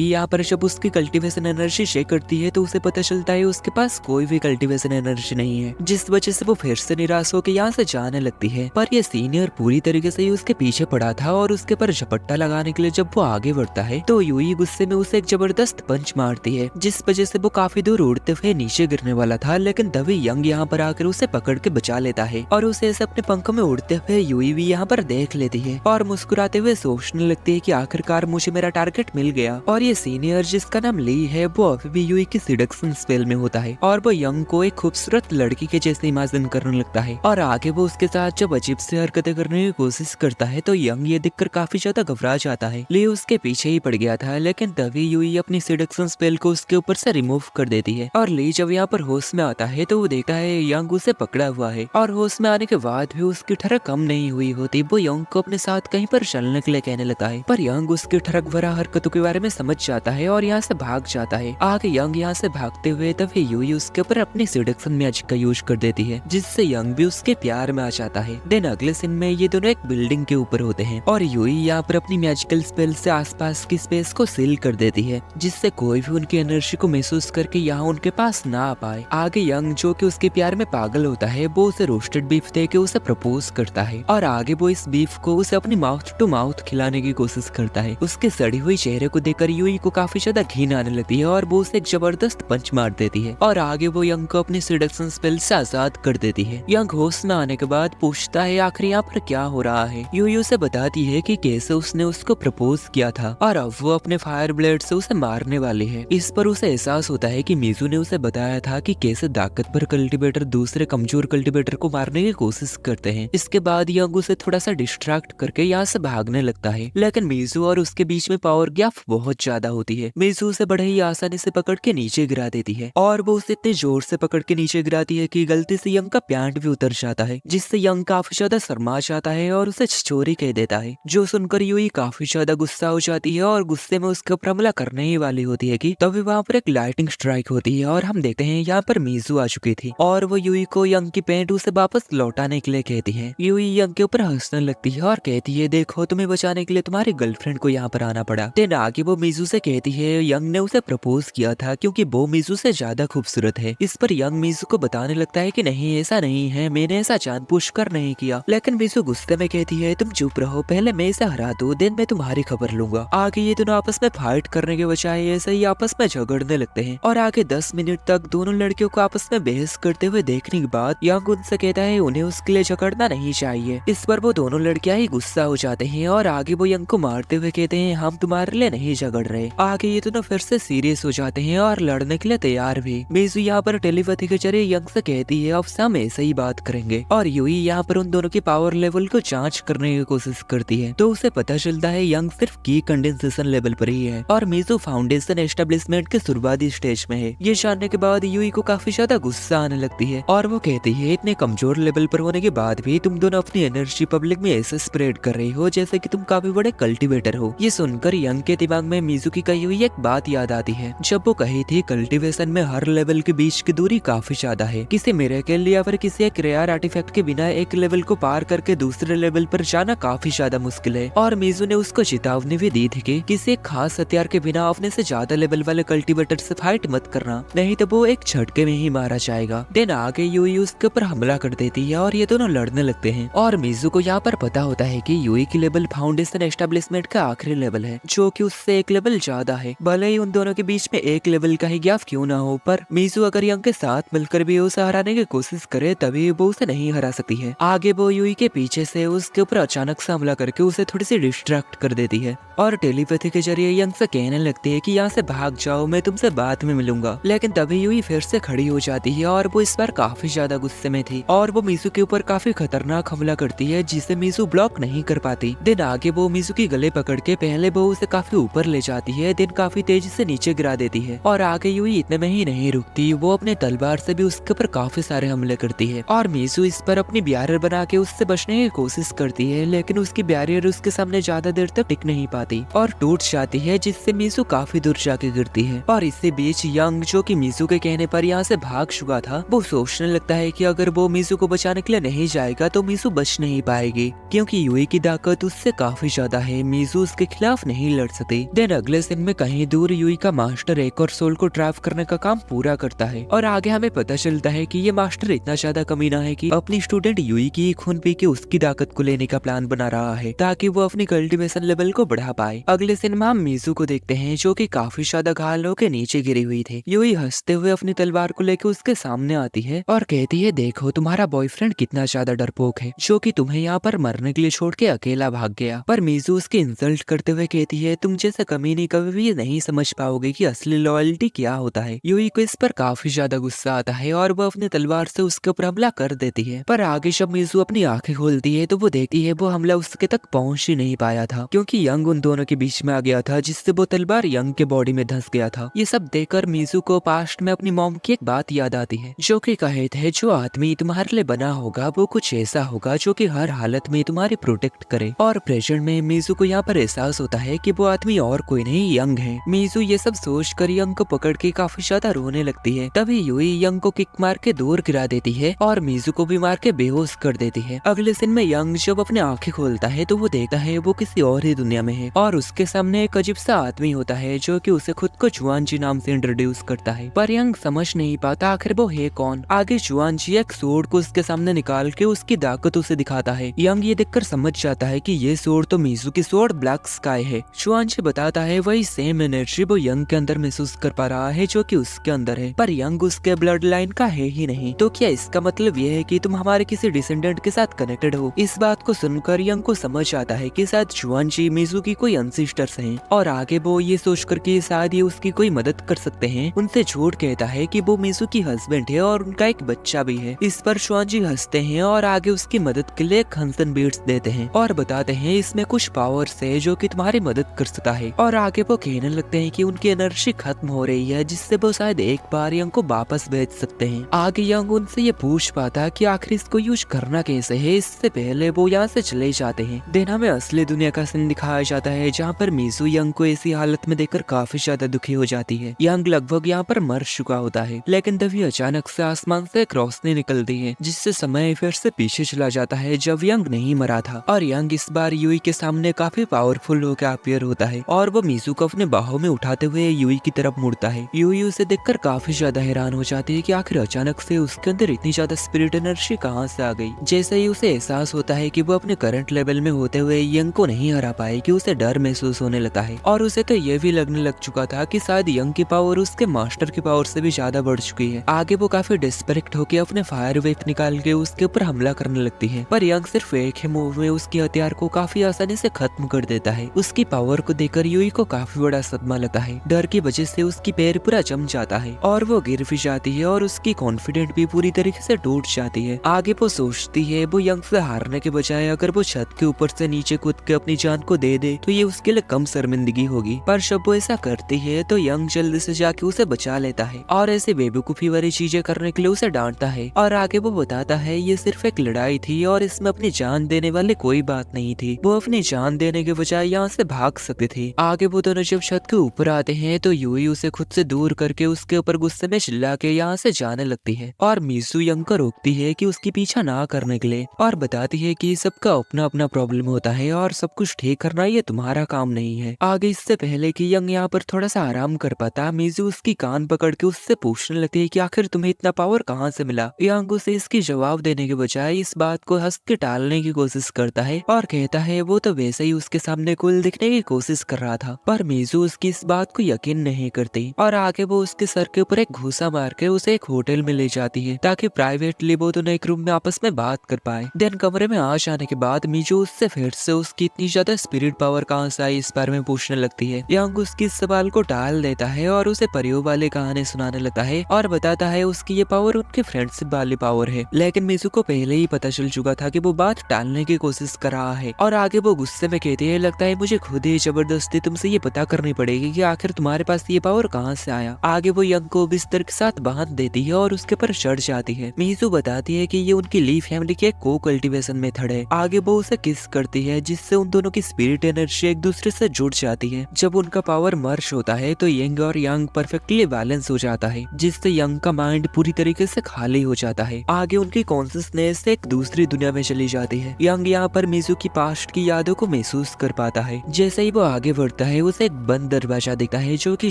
यहाँ पर जब उसकी कल्टीवेशन एनर्जी चेक करती है तो उसे पता चलता है उसके पास कोई भी कल्टीवेशन एनर्जी नहीं है, जिस वजह से वो फिर से निराश होकर यहाँ से जाने लगती है। पर ये सीनियर पूरी तरीके से उसके पीछे पड़ा था और उसके पर झपट्टा लगाने के लिए जब वो आगे बढ़ता है तो यूई गुस्से में उसे एक जबरदस्त पंच मारती है, जिस वजह से वो काफी दूर उड़ते हुए नीचे गिरने वाला था। लेकिन तभी यंग यहाँ पर आकर उसे पकड़ के बचा लेता है और उसे ऐसे अपने पंखों में उड़ते हुए यूई भी यहाँ पर देख लेती है और मुस्कुराते हुए सोचने लगती है कि आखिरकार मुझे मेरा टारगेट मिल गया। और ये सीनियर जिसका नाम ली है वो अभी भी यूई की सिडक्शन स्पेल में होता है और वो यंग को एक खूबसूरत लड़की के जैसे इमेजिन करने लगता है। और आगे वो उसके साथ जब अजीब से हरकतें करने की कोशिश करता है तो यंग ये देखकर काफी ज्यादा घबरा जाता है। ली उसके पीछे ही पड़ गया था, लेकिन तभी यूई अपनी सिडक्शन स्पेल को उसके ऊपर से रिमूव कर देती है। और ली जब यहाँ पर होश में आता है तो वो देखता है यंग उसे पकड़ा हुआ है और होश में आने के बाद भी उसकी ठरक कम नहीं हुई होती। वो यंग को अपने साथ कहीं पर चलने के लिए कहने लगता है, पर यंग उसकी ठरक भरा हरकतों के बारे में समझ जाता है और यहाँ से भाग जाता है। आगे यंग यहाँ से भागते हुए तभी यूई उसके ऊपर अपनी सिडक्शन मैजिक का यूज कर देती है, जिससे यंग भी उसके प्यार में आ जाता है। देन अगले सीन में ये दोनों एक बिल्डिंग के ऊपर होते हैं और यूई यहाँ पर अपनी मैजिकल स्पेल से आसपास की स्पेस को सील कर देती है, जिससे कोई भी उनकी एनर्जी को महसूस करके यहाँ उनके पास ना आ पाए। आगे यंग जो कि उसके प्यार में पागल होता है वो उसे रोस्टेड बीफ दे के उसे प्रपोज करता है और आगे वो इस बीफ को उसे अपनी माउथ टू माउथ खिलाने की कोशिश करता है। उसके सड़ी हुई चेहरे को देखकर यूई को काफी ज्यादा घिन आने लगती है और वो उसे एक जबरदस्त पंच मार देती है और आगे वो यंग को अपनी सिडक्शन स्पेल से आजाद कर देती है। यंग होश में आने के बाद पूछता है आखिर यहाँ पर क्या हो रहा है। यूई उसे बताती है कि कैसे उसने उसको प्रपोज किया था और अब वो अपने फायर ब्लेड से उसे मारने वाली है। इस पर उसे एहसास होता है कि मीजू ने उसे बताया था कि कैसे ताकतवर कल्टीवेटर दूसरे कमजोर कल्टीवेटर को मारने की कोशिश करते हैं। इसके बाद यंग उसे थोड़ा सा डिस्ट्रैक्ट करके यहाँ से भागने लगता है, लेकिन मीजू और उसके बीच में पावर गैप बहुत ज्यादा होती है। मीजू उसे बड़े ही आसानी से पकड़ के नीचे गिरा देती है और वो उसे इतने जोर से पकड़ के नीचे गिराती है कि गलती से यंग का पैंट भी उतर जाता है, जिससे यंग काफी ज्यादा शर्मा जाता है और उसे चोरी कह देता है। जो सुनकर यूई काफी ज्यादा गुस्सा हो जाती है और गुस्से में उसके ऊपर हमला करने ही वाली होती है कि तभी वहाँ पर एक लाइटिंग स्ट्राइक होती है और हम देखते हैं यहाँ पर मीजू आ चुकी थी और वो यूई को यंग की पैंट उसे वापस लौटाने के लिए कहती है। यूई यंग के ऊपर हंसने लगती है और कहती है देखो तुम्हें बचाने के लिए तुम्हारी गर्लफ्रेंड को यहाँ पर आना पड़ा। देन आगे वो मीजू से कहती है यंग ने उसे प्रपोज किया था क्योंकि वो मीजू से ज्यादा खूबसूरत है। इस पर यंग मीजू को बताने लगता है कि नहीं ऐसा नहीं है, मैंने ऐसा जानबूझकर नहीं किया। लेकिन मीजू गुस्से में कहती है तुम चुप रहो, पहले मैं इसे हरा दूं, देन मैं तुम्हारी खबर लूंगा। आगे ये दोनों आपस में फाइट करने के बजाय ऐसे ही आपस में झगड़ने लगते हैं और आगे 10 मिनट तक दोनों लड़कियों को आपस में बहस करते हुए देखने के बाद यंग उनसे कहता है उन्हें उसके लिए झगड़ना नहीं चाहिए। इस पर वो दोनों लड़कियां ही गुस्सा हो जाते हैं और आगे वो यंग को मारते हुए कहते हैं हम तुम्हारे लिए नहीं झगड़ रहे। आगे ये दोनों फिर से सीरियस हो जाते हैं और लड़ने के लिए तैयार भी। मीजू यहाँ पर टेलीपैथी के जरिए यंग से कहती है अब से हम ऐसे ही बात करेंगे और यूई यहाँ पर उन दोनों की पावर लेवल को जांच करने की कोशिश करती है तो उसे पता चलता है यंग सिर्फ की कंडेंसेशन लेवल पर ही है और मीजू फाउंडेशन एस्टेब्लिशमेंट के शुरुआती स्टेज में है। ये जानने के बाद यूई को काफी ज्यादा गुस्सा आने लगती है और वो कहती है इतने कमजोर लेवल पर होने के बाद भी तुम दोनों अपनी एनर्जी पब्लिक में ऐसे स्प्रेड कर रही हो जैसे कि तुम काफी बड़े कल्टीवेटर हो। ये सुनकर यंग के दिमाग में मीजू की कही हुई एक बात याद आती है जब वो कही थी कल्टीवेशन में हर लेवल के बीच की दूरी काफी ज्यादा है। किसी मिरेकल या फिर किसी एक रेयर आर्टिफैक्ट के बिना एक लेवल को पार करके दूसरे लेवल पर जाना काफी ज्यादा मुश्किल है। और मीजू ने उसको चेतावनी भी दी थी कि किसी एक खास हथियार के बिना अपने से ज्यादा लेवल वाले कल्टीवेटर से फाइट मत करना, नहीं तो वो एक झटके में ही मारा जाएगा। देन आगे यूई उसके ऊपर हमला कर देती है और ये दोनों लड़ने लगते हैं और मीजू को यहाँ पर पता होता है कि यूई की लेवल फाउंडेशन एस्टेब्लिशमेंट का आखिरी लेवल है जो कि उससे एक लेवल ज्यादा है। भले ही उन दोनों के बीच में एक लेवल का ही गैप क्यों ना हो, पर मीजू अगर यंग के साथ मिलकर भी उसे हराने की कोशिश करे तभी वो उसे नहीं हरा सकती है। आगे वो यूई के पीछे से उसके ऊपर अचानक से हमला करके उसे थोड़ी सी डिस्ट्रैक्ट कर देती है और टेलीपैथी के जरिए यंग से कहने लगती है कि यहाँ से भाग जाओ, मैं तुमसे बाद में मिलूंगा। लेकिन तभी यूई फिर से खड़ी हो जाती है और वो इस बार काफी ज्यादा गुस्से में थी और वो मीजू के ऊपर काफी खतरनाक हमला करती है जिसे मीजू ब्लॉक नहीं कर पाती। दिन आगे वो मीजू की गले पकड़ के पहले वो उसे काफी ऊपर ले जाती है, दिन काफी तेजी से नीचे गिरा देती है और आगे यूई इतने में ही नहीं रुकती, वो अपने तलवार से भी उसके ऊपर काफी सारे हमले करती है और मीजू इस पर अपनी बैरियर बना के उससे बचने की कोशिश करती है, लेकिन उसकी बैरियर उसके सामने ज्यादा देर तक टिक नहीं पाती और टूट जाती है, जिससे मीजू काफी दूर जाके गिरती है। और इसी बीच यंग जो कि मीजू के कहने पर यहाँ से भाग चुका था, वो सोचने लगता है कि अगर वो मीजू को बचाने के लिए नहीं जाएगा तो मीजू बच नहीं पाएगी, क्योंकि यूई की ताकत उससे काफी ज्यादा है। मीजू मीजू उसके खिलाफ नहीं लड़ सकती। देन अगले सीन में कहीं दूर यूई का मास्टर एक और सोल को ट्रैप करने का काम पूरा करता है और आगे हमें पता चलता है कि ये मास्टर इतना ज्यादा कमीना है कि अपनी स्टूडेंट यूई की खून पी के उसकी ताकत को लेने का प्लान बना रहा है ताकि वो अपनी कल्टीवेशन लेवल को बढ़ा पाए। अगले सीन में हम मीजू को देखते हैं जो कि काफी ज्यादा घायल होकर नीचे गिरी हुई थी। यूई हंसते हुए अपनी तलवार को लेकर उसके सामने आती है और कहती है, देखो तुम्हारा बॉयफ्रेंड कितना ज्यादा डरपोक है जो कि तुम्हें यहाँ पर मरने के लिए छोड़ के अकेला भाग गया। पर मीजू उसकी इंसल्ट करते हुए कहती है, तुम जैसा कमीनी कभी भी नहीं समझ पाओगे कि असली लॉयल्टी क्या होता है। यूई को इस पर काफी ज्यादा गुस्सा आता है और वो अपने तलवार से उसके ऊपर हमला कर देती है। पर आगे जब मीजू अपनी आंखें खोलती है तो वो देखती है वो हमला उसके तक पहुंच ही नहीं पाया था क्योंकि यंग उन दोनों के बीच में आ गया था जिससे वो तलवार यंग के बॉडी में धंस गया था। ये सब देखकर मीजू को पास्ट में अपनी मॉम की एक बात याद आती है जो कि कहे थे, जो आदमी तुम्हारे लिए बना होगा वो कुछ ऐसा होगा जो कि हर हालत में तुम्हारी प्रोटेक्ट करे। और प्रेजेंट में मीजू को यहाँ पर एहसास होता है कि वो आदमी और कोई नहीं यंग है। मीजू ये सब सोचकर यंग को पकड़ के काफी ज्यादा रोने लगती है। तभी यूई यंग को किक मार के दूर गिरा देती है और मीजू को भी मार के बेहोश कर देती है। अगले सीन में यंग जब अपने आंखें खोलता है तो वो देखता है वो किसी और ही दुनिया में है और उसके सामने एक अजीब सा आदमी होता है जो कि उसे खुद को जुआनजी नाम से इंट्रोड्यूस करता है। पर यंग समझ नहीं पाता आखिर वो है कौन। आगे जुआनजी एक सोर्ड को उसके सामने निकाल के उसकी ताकत उसे दिखाता है। यंग ये देखकर समझ जाता है कि ये सोर्ड तो मीजू की सोर्ड ब्लैक स्काई है। जुआनजी बताता है वही सेम एनर्जी वो यंग के अंदर महसूस कर पा रहा है जो कि उसके अंदर है, पर यंग उसके ब्लड लाइन का है ही नहीं। तो क्या इसका मतलब ये है कि तुम हमारे किसी डिसेंडेंट के साथ कनेक्टेड हो? इस बात को सुनकर यंग को समझ आता है कि शायद जुआनजी मीजू की कोई एंसेस्टर्स हैं और आगे वो ये सोचकर कि शायद ये उसकी कोई मदद कर सकते हैं उनसे झूठ कहता है कि वो मीजू की हस्बैंड है और उनका एक बच्चा भी है। इस पर जुआनजी हंसते हैं और आगे उसकी मदद के लिए हंसन बीट्स देते हैं और बताते हैं इसमें कुछ पावर्स है जो कि तुम्हारी मदद कर सकता है। और आगे वो कहने लगते हैं कि उनकी एनर्जी खत्म हो रही है जिससे वो शायद एक बार यंग को वापस भेज सकते हैं। आगे यंग उनसे ये पूछ पाता कि आखिर इसको यूज करना कैसे है। इससे पहले वो यहाँ से चले जाते हैं। देन हमें असली दुनिया का सीन दिखाया जाता है जहाँ पर मीजू यंग को ऐसी हालत में देखकर काफी ज्यादा दुखी हो जाती है। यंग लगभग यहाँ पर मर चुका होता है लेकिन तभी अचानक से आसमान से एक रोशनी निकलती है जिससे समय फिर से पीछे चला जाता है जब यंग नहीं मरा था और यंग इस बार यूई के सामने काफी पावरफुल होकर अपीयर होता है और वो मीजू को अपने बाहों में उठाते हुए यूई की तरफ मुड़ता है। यूई उसे देखकर काफी ज्यादा हैरान हो जाती है कि आखिर अचानक से उसके अंदर इतनी ज्यादा स्पिरिट एनर्जी कहाँ से आ गई। जैसे ही उसे एहसास होता है कि वो अपने करंट लेवल में होते हुए यंग को नहीं हरा पाए कि उसे डर महसूस होने लगा है और उसे तो ये भी लगने लग चुका था कि शायद यंग की पावर उसके मास्टर की पावर से भी ज्यादा बढ़ चुकी है। आगे वो काफी डिस्परेक्ट होकर अपने फायर वेव निकाल के उसके ऊपर हमला करने लगती है पर यंग सिर्फ एक ही मूव में उसके हथियार को काफी आसानी से खत्म कर देता है। उसकी पावर को देखकर यूई को काफी बड़ा सदमा लगा है। डर की वजह से उसकी पैर पूरा जम जाता है और वो गिर भी जाती है और उसकी कॉन्फिडेंट भी पूरी तरीके से टूट जाती है। आगे वो सोचती है वो यंग से हारने के बजाय अगर वो छत के ऊपर से नीचे कूद के अपनी जान को दे दे तो ये उसके लिए कम शर्मिंदगी होगी। पर जब वो ऐसा करती है तो यंग जल्दी से जाके उसे बचा लेता है और ऐसे बेवकूफी वाली चीजें करने के लिए उसे डांटता है और आगे वो बताता है ये सिर्फ एक लड़ाई थी और इसमें अपनी जान देने वाली कोई बात नहीं थी। वो अपनी जान देने के बजाय यहाँ से भाग सकते थे। आगे वो दोनों जब छत के ऊपर आते हैं तो यूई उसे खुद से दूर करके उसके ऊपर गुस्से में चिल्ला के यहाँ से जाने लगती है और मीजू यंग को रोकती है कि उसकी पीछा ना करने के लिए और बताती है कि सबका अपना अपना प्रॉब्लम होता है और सब कुछ ठीक करना ये तुम्हारा काम नहीं है। आगे इससे पहले कि यंग यहाँ पर थोड़ा सा आराम कर पाता मीजू उसकी कान पकड़ के उससे पूछने लगती है कि आखिर तुम्हें इतना पावर कहाँ से मिला। यंग उसे इसकी जवाब देने के बजाय इस बात को हंस के टालने की कोशिश करता है और कहता है वो तो वैसे ही उसके सामने कूल दिखने की कोशिश कर रहा था। पर मीजू उसकी इस बात को यकीन नहीं करती और आगे वो उसके सर के ऊपर एक घूसा मार के उसे एक होटल में ले जाती है ताकि प्राइवेटली वो दोनों एक रूम में आपस में बात कर पाए। देन कमरे में आ जाने के बाद मीजू उससे फिर से उसकी इतनी ज्यादा स्पिरिट पावर कहाँ से आई इस बारे में पूछने लगती है। यंग उसकी इस सवाल को टाल देता है और उसे परियों वाले कहानी सुनाने लगता है और बताता है उसकी ये पावर उनके फ्रेंडशिप वाली पावर है। लेकिन मीजू को पहले ही पता चल चुका था कि वो बात टालने की कोशिश कर रहा है और आगे वो गुस्से में कहती है लगता है मुझे खुद ही जबरदस्ती तुमसे ये पता करनी पड़ेगी कि आखिर तुम्हारे पास ये पावर कहाँ से आया। आगे वो यंग को बिस्तर के साथ बांध देती है और उसके पर चढ़ जाती है। मीजू बताती है कि ये उनकी ली फैमिली की को कल्टीवेशन मेथड है। आगे वो उसे किस करती है जिससे उन दोनों की स्पिरिट एनर्जी एक दूसरे से जुड़ जाती है। जब उनका पावर मर्ज होता है तो यंग और यंग परफेक्टली बैलेंस हो जाता है जिससे यंग का माइंड पूरी तरीके से खाली हो जाता है। आगे उनकी कॉन्शियसनेस एक दूसरी दुनिया में चली जाती है। यंग यहाँ पर मीजू की पास्ट की यादों को महसूस कर पाता है। जैसे ही वो आगे बढ़ता है उसे एक बंद दरवाजा दिखता है जो कि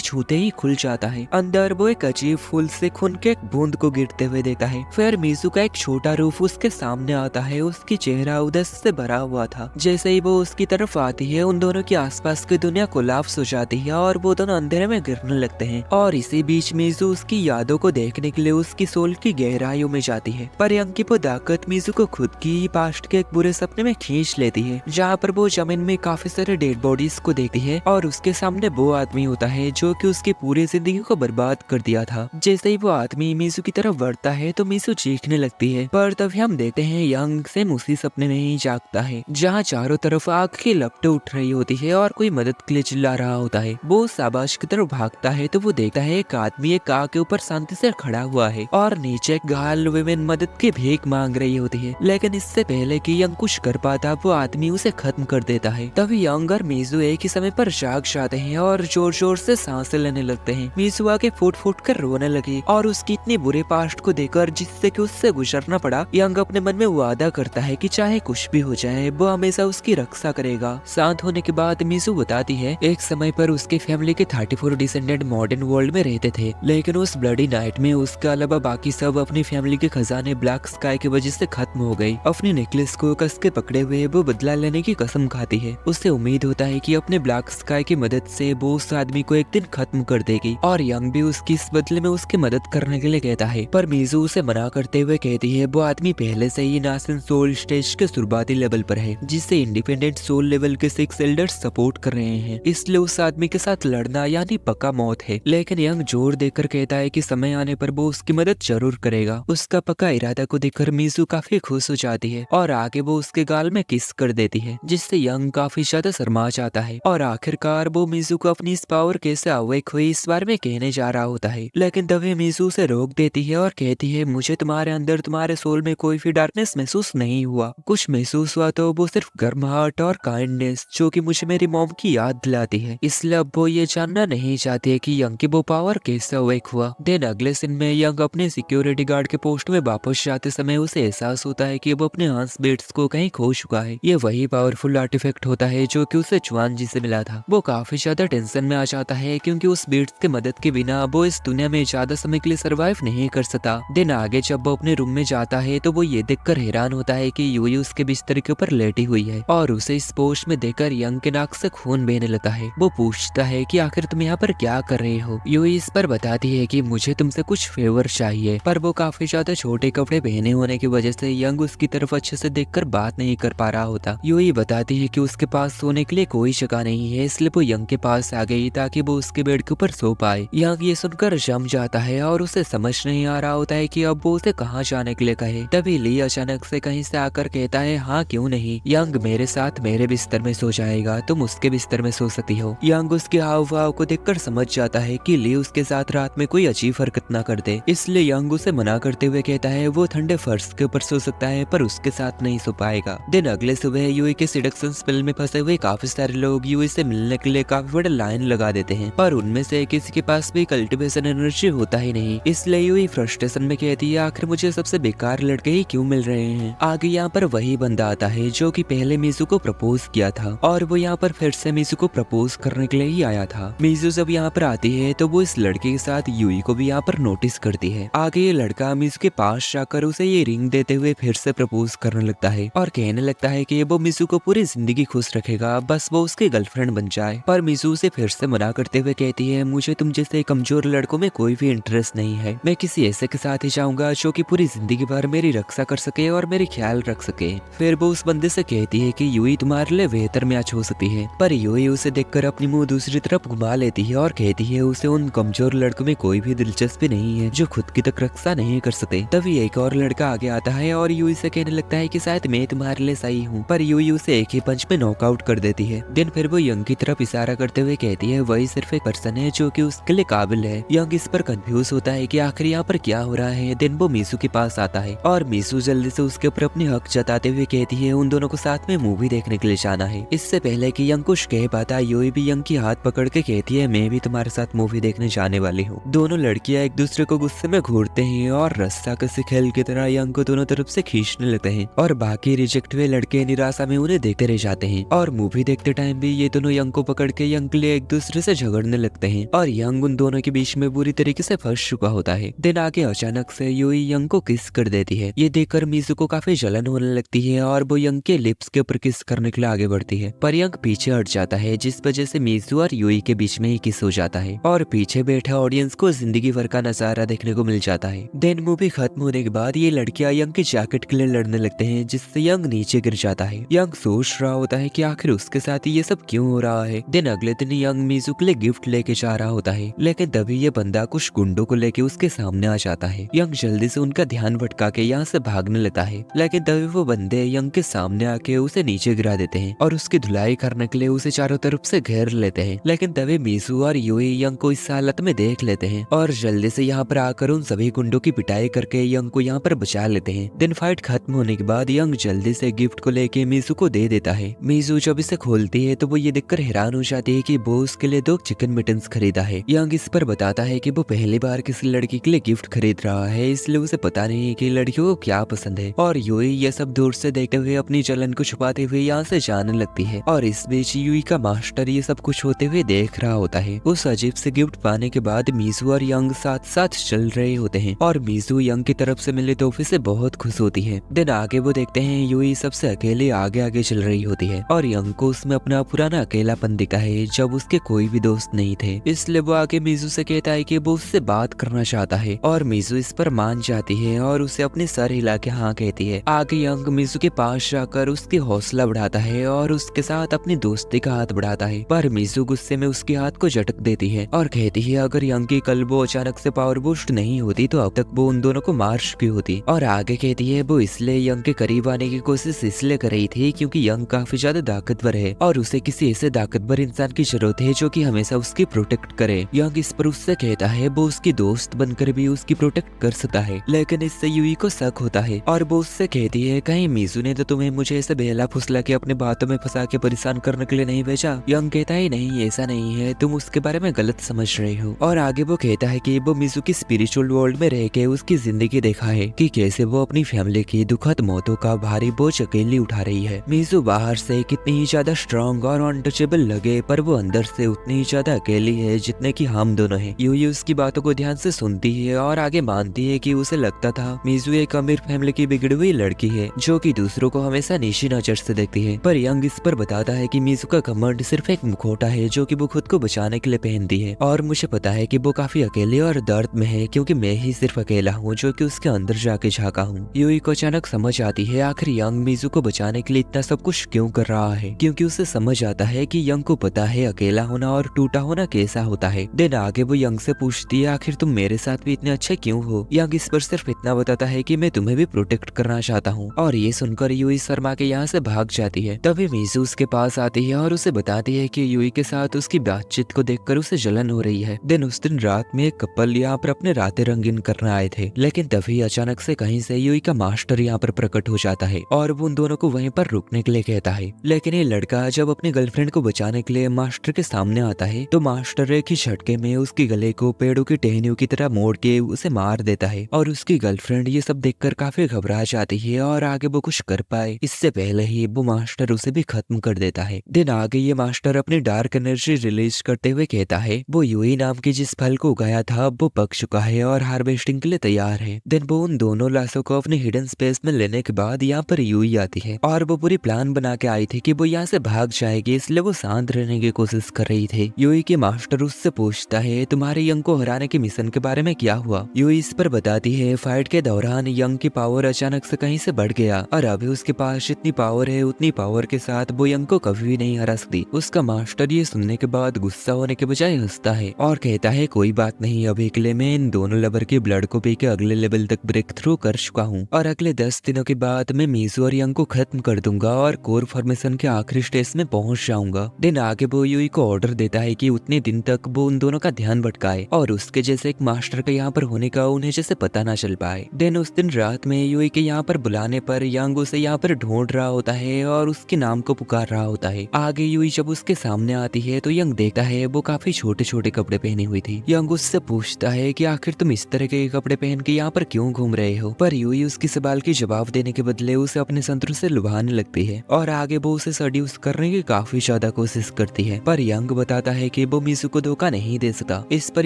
छूते ही खुल जाता है। अंदर वो एक अजीब फूल से खून के एक बूंद को गिरते हुए देखता है। फिर मीजू का एक छोटा रूप उसके सामने आता है। उसकी चेहरा उदासी से भरा हुआ था। जैसे ही वो उसकी तरफ आती है उन दोनों की आसपास की दुनिया कोलैप्स हो जाती है और वो दोनों अंधेरे में गिरने लगते हैं। और इसी बीच मीजू उसकी यादों को देखने के लिए उसकी सोल की गहराइयों में जाती है। पर यंग की वो ताकत मीजू को खुद की पास्ट के एक बुरे सपने में खींच लेती है, जहाँ पर वो जमीन में काफी सारे डेड बॉडीज को देखती है और उसके सामने वो आदमी होता है जो कि उसकी पूरी जिंदगी को बर्बाद कर दिया था। जैसे ही वो आदमी मीजू की तरफ बढ़ता है तो मीजू चीखने लगती है, पर तभी हम देखते हैं यंग सेम उसी सपने में ही जागता है, जहाँ चारों तरफ आग की लपटें उठ रही होती है और कोई मदद के लिए चिल्ला रहा होता है। वो उस आवाज की तरफ भागता है तो वो देखता है एक आदमी एक आग के ऊपर शांति से खड़ा हुआ है और नीचे एक घायल वुमेन मदद की भीख मांग रही होती है। लेकिन इससे पहले कि यंग कुछ कर पाता वो आदमी उसे खत्म कर देता है। तभी यंग और मीजू एक ही समय पर जाग जाते हैं और जोर जोर से सांसें लेने लगते हैं। मीजू आगे फुट फुट कर रोने लगी और उसकी इतनी बुरे पास्ट को देखकर जिससे कि उससे गुजरना पड़ा, यंग अपने मन में वादा करता है कि चाहे कुछ भी हो जाए वो हमेशा उसकी रक्षा करेगा। शांत होने के बाद मीजू बताती है एक समय पर उसके फैमिली के 34 डिसेंडेंट मॉडर्न वर्ल्ड में रहते थे, लेकिन उस ब्लडी नाइट में उसके अलावा बाकी सब अपनी फैमिली के खजाने ब्लैक स्काई की वजह से खत्म हो गई। अपनी नेकलेस को कस के पकड़े हुए वो बदला लेने की कसम खाती है। उससे उम्मीद होता है कि अपने ब्लैक स्काई की मदद से वो उस आदमी को एक दिन खत्म कर देगी और यंग भी उसकी इस बदले में उसकी मदद करने के लिए कहता है। पर मीजू उसे मना करते हुए कहती है वो आदमी पहले से ही नासन सोल स्टेज के शुरुआती लेवल पर है, जिससे इंडिपेंडेंट सोल लेवल के 6 एल्डर्स सपोर्ट कर रहे हैं, इसलिए उस आदमी के साथ लड़ना यानी पक्का मौत है। लेकिन यंग जोर देकर कहता है कि समय आने पर वो उसकी मदद जरूर करेगा। उसका पक्का इरादा को देखकर मीजू काफी खुश हो जाती है और आगे वो उसके गाल में किस कर देती है, जिससे यंग काफी ज्यादा शर्मा जाता है और आखिरकार वो मीजू को अपनी इस पावर कैसे अवेक हुई इस बारे में कहने जा रहा होता है। लेकिन तभी मीजू उसे रोक देती है और कहती है मुझे तुम्हारे अंदर तुम्हारे सोल में कोई भी डार्कनेस महसूस नहीं हुआ। कुछ महसूस हुआ तो वो सिर्फ गर्माहट और काइंडनेस जो कि मुझे मेरी मॉम की याद दिलाती है। इसलिए अब वो ये जानना नहीं चाहती है कि यंग की वो पावर कैसे अवेक हुआ। दिन अगले दिन में यंग अपने सिक्योरिटी गार्ड के पोस्ट में वापस जाते समय उसे एहसास होता है कि वो अपने हंस बेट्स को कहीं खो चुका है। ये वही पावरफुल आर्टिफैक्ट होता है जो कि उसे चुआन जी से मिला था। वो काफी ज्यादा टेंशन में आ जाता है क्योंकि उस बेट्स के मदद के बिना वो इस दुनिया में ज्यादा समय के लिए सर्वाइव नहीं कर सकता। दिन आगे जब वो अपने रूम में जाता है तो वो ये देखकर हैरान होता है कि यूई उसके बिस्तर के ऊपर लेटी हुई है और उसे इस पोस्ट में देखकर यंग के नाक से खून बहने लगता है। वो पूछता है कि आखिर तुम यहाँ पर क्या कर रहे हो। यूई इस पर बताती है कि मुझे तुमसे कुछ फेवर चाहिए, पर वो काफी ज्यादा छोटे कपड़े पहने होने की वजह से यंग उसकी तरफ अच्छे से देखकर बात नहीं कर पा रहा होता। यूई बताती है कि उसके पास सोने के लिए कोई जगह नहीं है, इसलिए वो यंग के पास आ गई ताकि वो उसके बेड के ऊपर सो पाए। यंग ये सुनकर जम जाता है और उसे समझ नहीं आ रहा होता है कि अब वो उसे कहाँ जाने के लिए कहे। तभी ली अचानक से कहीं से आकर कहता है हाँ क्यों नहीं, यंग मेरे साथ मेरे बिस्तर में सो जाएगा, तुम उसके बिस्तर में सो सकती हो। यंग उसके हाव भाव को देखकर समझ जाता है कि ली उसके साथ रात में कोई अजीब हरकत ना कर दे, इसलिए यंग उसे मना करते हुए कहता है वो ठंडे फर्श के ऊपर सो सकता है पर उसके साथ नहीं सो पाएगा। दिन अगले सुबह यूई के सिडक्शन स्पेल में फंसे हुए काफी सारे लोग यूई से मिलने के लिए काफी बड़े लाइन लगा देते हैं, पर उनमें से किसी के पास भी कल्टीवेशन एनर्जी होता ही नहीं। इसलिए यूई फ्रस्ट्रेशन में कहती है आखिर मुझे सबसे बेकार लड़के ही क्यों मिल रहे हैं। आगे यहाँ पर वही बंदा आता है जो कि पहले मीजू को प्रपोज किया था और वो यहाँ पर फिर से मीजू को प्रपोज करने के लिए ही आया था। मीजू जब यहाँ पर आती है तो वो इस लड़के के साथ यूई को भी यहाँ पर नोटिस करती है। आगे ये लड़का मीजू के पास जाकर उसे ये रिंग देते हुए फिर से प्रपोज करने लगता है और कहने लगता है कि वो मीजू को पूरी जिंदगी खुश रखेगा, बस वो उसकी गर्लफ्रेंड बन जाए। पर मीजू उसे फिर से मना करते हुए कहती है मुझे तुम जैसे कमजोर लड़कों में कोई भी इंटरेस्ट नहीं है, मैं किसी ऐसे के साथ ही जाऊंगा जो कि पूरी जिंदगी भर मेरी रक्षा कर सके और मेरी ख्याल रख सके। फिर वो उस बंदे से कहती है कि यूई तुम्हारे लिए बेहतर मैच हो सकती है, पर यूई उसे देखकर अपनी मुंह दूसरी तरफ घुमा लेती है और कहती है उसे उन कमजोर लड़कों में कोई भी दिलचस्पी नहीं है जो खुद की तक रक्षा नहीं कर सकते। तभी एक और लड़का आगे आता है और यूई से कहने लगता है कि शायद मैं तुम्हारे लिए सही हूँ, पर यूई उसे एक ही पंच में नॉकआउट कर देती है। दिन फिर वो यंग की तरफ इशारा करते हुए कहती है वही सिर्फ एक पर्सन है जो कि उसके लिए काबिल है। यंग इस पर कंफ्यूज होता है कि आखिर यहाँ पर क्या हो रहा है। दिन वो मीसू के पास आता है और मीसू जल्दी से उसके ऊपर अपने हक जताते हुए कहती है उन दोनों को साथ में मूवी देखने के लिए जाना है। इससे पहले कि यंग कुछ कह पाता यूई भी यंग की हाथ पकड़ के कहती है मैं भी तुम्हारे साथ मूवी देखने जाने वाली हूँ। दोनों लड़कियां एक दूसरे को गुस्से में घूरते हैं और रस्सा कसी खेल की तरह यंग को दोनों तरफ से खींचने लगते हैं और बाकी रिजेक्ट हुए लड़के निराशा में उन्हें देखते रह जाते जाते हैं और मूवी देखते टाइम भी ये दोनों यंग को पकड़ के यंग के लिए एक दूसरे से झगड़ने लगते हैं और यंग उन दोनों के बीच में बुरी तरीके से फंस चुका होता है। दिन आगे अचानक से यूई यंग को किस कर देती है। ये देखकर मीजू को काफी जलन होने लगती है और वो यंग के लिप्स के ऊपर किस करने के लिए आगे बढ़ती है, पर यंग पीछे हट जाता है जिस वजह से मीजू और यूई के बीच में ही किस हो जाता है और पीछे बैठे ऑडियंस को जिंदगी भर का नजारा देखने को मिल जाता है। देन मूवी खत्म होने के बाद ये लड़कियां यंग की जैकेट के लिए लड़ने लगते हैं जिससे यंग नीचे गिर जाता है। यंग सोच रहा होता है कि आखिर उसके साथ ये सब क्यों हो रहा है। दिन अगले दिन यंग मीजू के लिए गिफ्ट लेके जा रहा होता है, लेकिन तभी ये बंदा कुछ गुंडों को लेके उसके सामने आ जाता है। यंग जल्दी से उनका ध्यान भटका के यहाँ से भागने लगता है, लेकिन तभी वो बंदे यंग के सामने आके उसे नीचे गिरा देते हैं और उसकी धुलाई करने के लिए उसे चारों तरफ से घेर लेते हैं। लेकिन तभी मीजू और यूई यंग को इस हालत में देख लेते हैं और जल्दी से यहाँ पर आकर उन सभी गुंडों की पिटाई करके यंग को यहाँ पर बचा लेते हैं। दिन फाइट खत्म होने के बाद यंग जल्दी से गिफ्ट को लेके मीजू को दे देता है। मीजू जब इसे खोलती है तो वो ये देखकर हैरान हो जाती है कि वो उसके लिए 2 चिकन मिटन्स खरीदा है। यंग इस पर बताता है कि वो पहली बार किसी लड़की के लिए गिफ्ट खरीद रहा है, इसलिए उसे पता नहीं है कि लड़कियों को क्या पसंद है। और यूई ये सब दूर से देखते हुए अपनी जलन को छुपाते हुए यहाँ से जाने लगती है और इस बीच यूई का मास्टर ये सब कुछ होते हुए देख रहा होता है। उस अजीब से गिफ्ट पाने के बाद मीजू और यंग साथ साथ चल रहे होते हैं और मीजू यंग की तरफ से मिले तोहफे से बहुत खुश होती है। दिन आगे वो देखते हैं यूई सबसे अकेले आगे आगे चल रही होती है और यंग को उसमें अपना पुराना अकेलापन दिखा है जब उसके कोई भी दोस्त नहीं थे, इसलिए वो आगे मीजू से कहता है कि वो उससे बात करना चाहता है और मीजू इस पर मान जाती है और उसे अपने सर हिला के हाँ कहती है। आगे यंग मीजू के पास जाकर उसकी हौसला बढ़ाता है और उसके साथ अपनी दोस्ती का हाथ बढ़ाता है, पर मीजू गुस्से में उसके हाथ को झटक देती है और कहती है अगर यंग की कल वो अचानक से पावर बूस्ट नहीं होती तो अब तक वो उन दोनों को मार चुकी होती। और आगे कहती है वो इसलिए यंग के करीब आने की कोशिश इसलिए कर रही थी क्योंकि यंग काफी ज्यादा ताकतवर है और उसे किसी ऐसे ताकतवर इंसान की जरूरत है जो कि हमेशा उसकी प्रोटेक्ट करे। यंग इस पर उससे कहता है वो उसकी दोस्त बनकर भी उसकी प्रोटेक्ट कर सकता है, लेकिन इससे यूई को शक होता है और वो उससे कहती है कहीं मीजू ने तो तुम्हें मुझे ऐसे बहला फुसला के अपने बातों में फंसा के परेशान करने के लिए नहीं भेजा। यंग कहता है नहीं ऐसा नहीं है, तुम उसके बारे में गलत समझ रहे हो। और आगे वो कहता है कि वो मीजू की स्पिरिचुअल वर्ल्ड में रह के उसकी जिंदगी देखा है कि कैसे वो अपनी फैमिली की दुखद मौतों का भारी बोझ अकेली उठा रही है। मीजू बाहर से कितनी ही ज्यादा स्ट्रॉन्ग और अनटचेबल लगे पर वो अंदर से उतनी ही ज्यादा अकेली है जितने की हम दोनों हैं। यूई उसकी बातों को ध्यान से सुनती है और आगे मानती है कि उसे लगता था मीजू एक अमीर फैमिली की बिगड़ी हुई लड़की है जो कि दूसरों को हमेशा नीची नजर से देखती है, पर यंग इस पर बताता है कि मीजू का घमंड सिर्फ एक मुखौटा है जो कि वो खुद को बचाने के लिए पहनती है और मुझे पता है कि वो काफी अकेले और दर्द में है क्योंकि मैं ही सिर्फ अकेला हूँ जो कि उसके अंदर जाके झांका हूँ। यूई को अचानक समझ आती है आखिर यंग मीजू को बचाने के लिए इतना सब कुछ क्यों कर रहा है, क्योंकि उसे समझ आता है कि यंग को पता है अकेला होना और टूटा होना कैसा होता है। दिन आगे वो यंग से पूछती है आखिर तुम मेरे साथ भी इतने अच्छे क्यों हो। यंग इस पर सिर्फ इतना बताता है कि मैं तुम्हें भी प्रोटेक्ट करना चाहता हूँ और ये सुनकर यूई शर्मा के यहाँ से भाग जाती है। तभी मीजू उसके पास आती है और उसे बताती है कि यूई के साथ उसकी बातचीत को देखकर उसे जलन हो रही है। दिन उस दिन रात में एक कपल यहाँ पर अपने रातें रंगीन करने आए थे, लेकिन तभी अचानक से कहीं से यूई का मास्टर यहाँ पर प्रकट हो जाता है और वो उन दोनों को वहीं पर रुकने के लिए कहता है। लेकिन ये लड़का जब अपनी गर्लफ्रेंड को बचाने के लिए मास्टर के सामने आता है तो मास्टर एक ही झटके में उसके गले को पेड़ों की टहनियों की तरह मोड़ के उसे मार देता है और उसकी गर्लफ्रेंड ये सब देखकर काफी घबरा जाती है और आगे वो कुछ कर पाए इससे पहले ही वो मास्टर उसे भी खत्म कर देता है। दिन आगे ये मास्टर अपनी डार्क एनर्जी रिलीज करते हुए कहता है वो यूई नाम की जिस फल को उगाया था वो पक चुका है और हार्वेस्टिंग के लिए तैयार है। दिन वो उन दोनों लाशों को अपने हिडन स्पेस में लेने के बाद यहाँ पर यूई आती है और वो पूरी प्लान बना के आई थी कि वो यहाँ से भाग जाएगी, इसलिए वो शांत रहने की कोशिश कर रही थी। यूई के मास्टर उससे पूछता है तुम्हारे यंग को हराने के मिशन के बारे में क्या हुआ। यूई इस पर बताती है फाइट के दौरान यंग की पावर अचानक से कहीं से बढ़ गया और अभी उसके पास जितनी पावर है उतनी पावर के साथ वो यंग को कभी भी नहीं हरा सकती। उसका मास्टर ये सुनने के बाद गुस्सा होने के बजाय हंसता है और कहता है कोई बात नहीं, अभी के लिए मैं इन दोनों लवर के ब्लड को पी के अगले लेवल तक ब्रेक थ्रू कर चुका हूँ और अगले 10 दिनों के बाद मैं मीजू और यंग को खत्म कर दूंगा और कोर फॉर्मेशन के आखिरी स्टेज में पहुंच जाऊंगा। दिन आगे वो यूई को ऑर्डर देता है कि उतने दिन तक वो उन दोनों का ध्यान भटकाए और उसके जैसे एक मास्टर के यहाँ पर होने का उन्हें जैसे पता ना चल पाए। दिन उस दिन रात में यूई के यहाँ पर बुलाने पर यंग उसे यहाँ पर ढूंढ रहा होता है और उसके नाम को पुकार रहा होता है। आगे यूई जब उसके सामने आती है तो यंग देखता है वो काफी छोटे छोटे कपड़े पहनी हुई थी। यंग उससे पूछता है कि आखिर तुम इस तरह के कपड़े पहन के यहाँ पर क्यों घूम रहे हो, पर यूई उसकी सवाल की जवाब देने के बदले उसे अपने संतरों से लुभाने लगती है और आगे आगे वो उसे सड्यूस करने की काफी ज्यादा कोशिश करती है, पर यंग बताता है कि वो मीसू को धोखा नहीं दे सकता। इस पर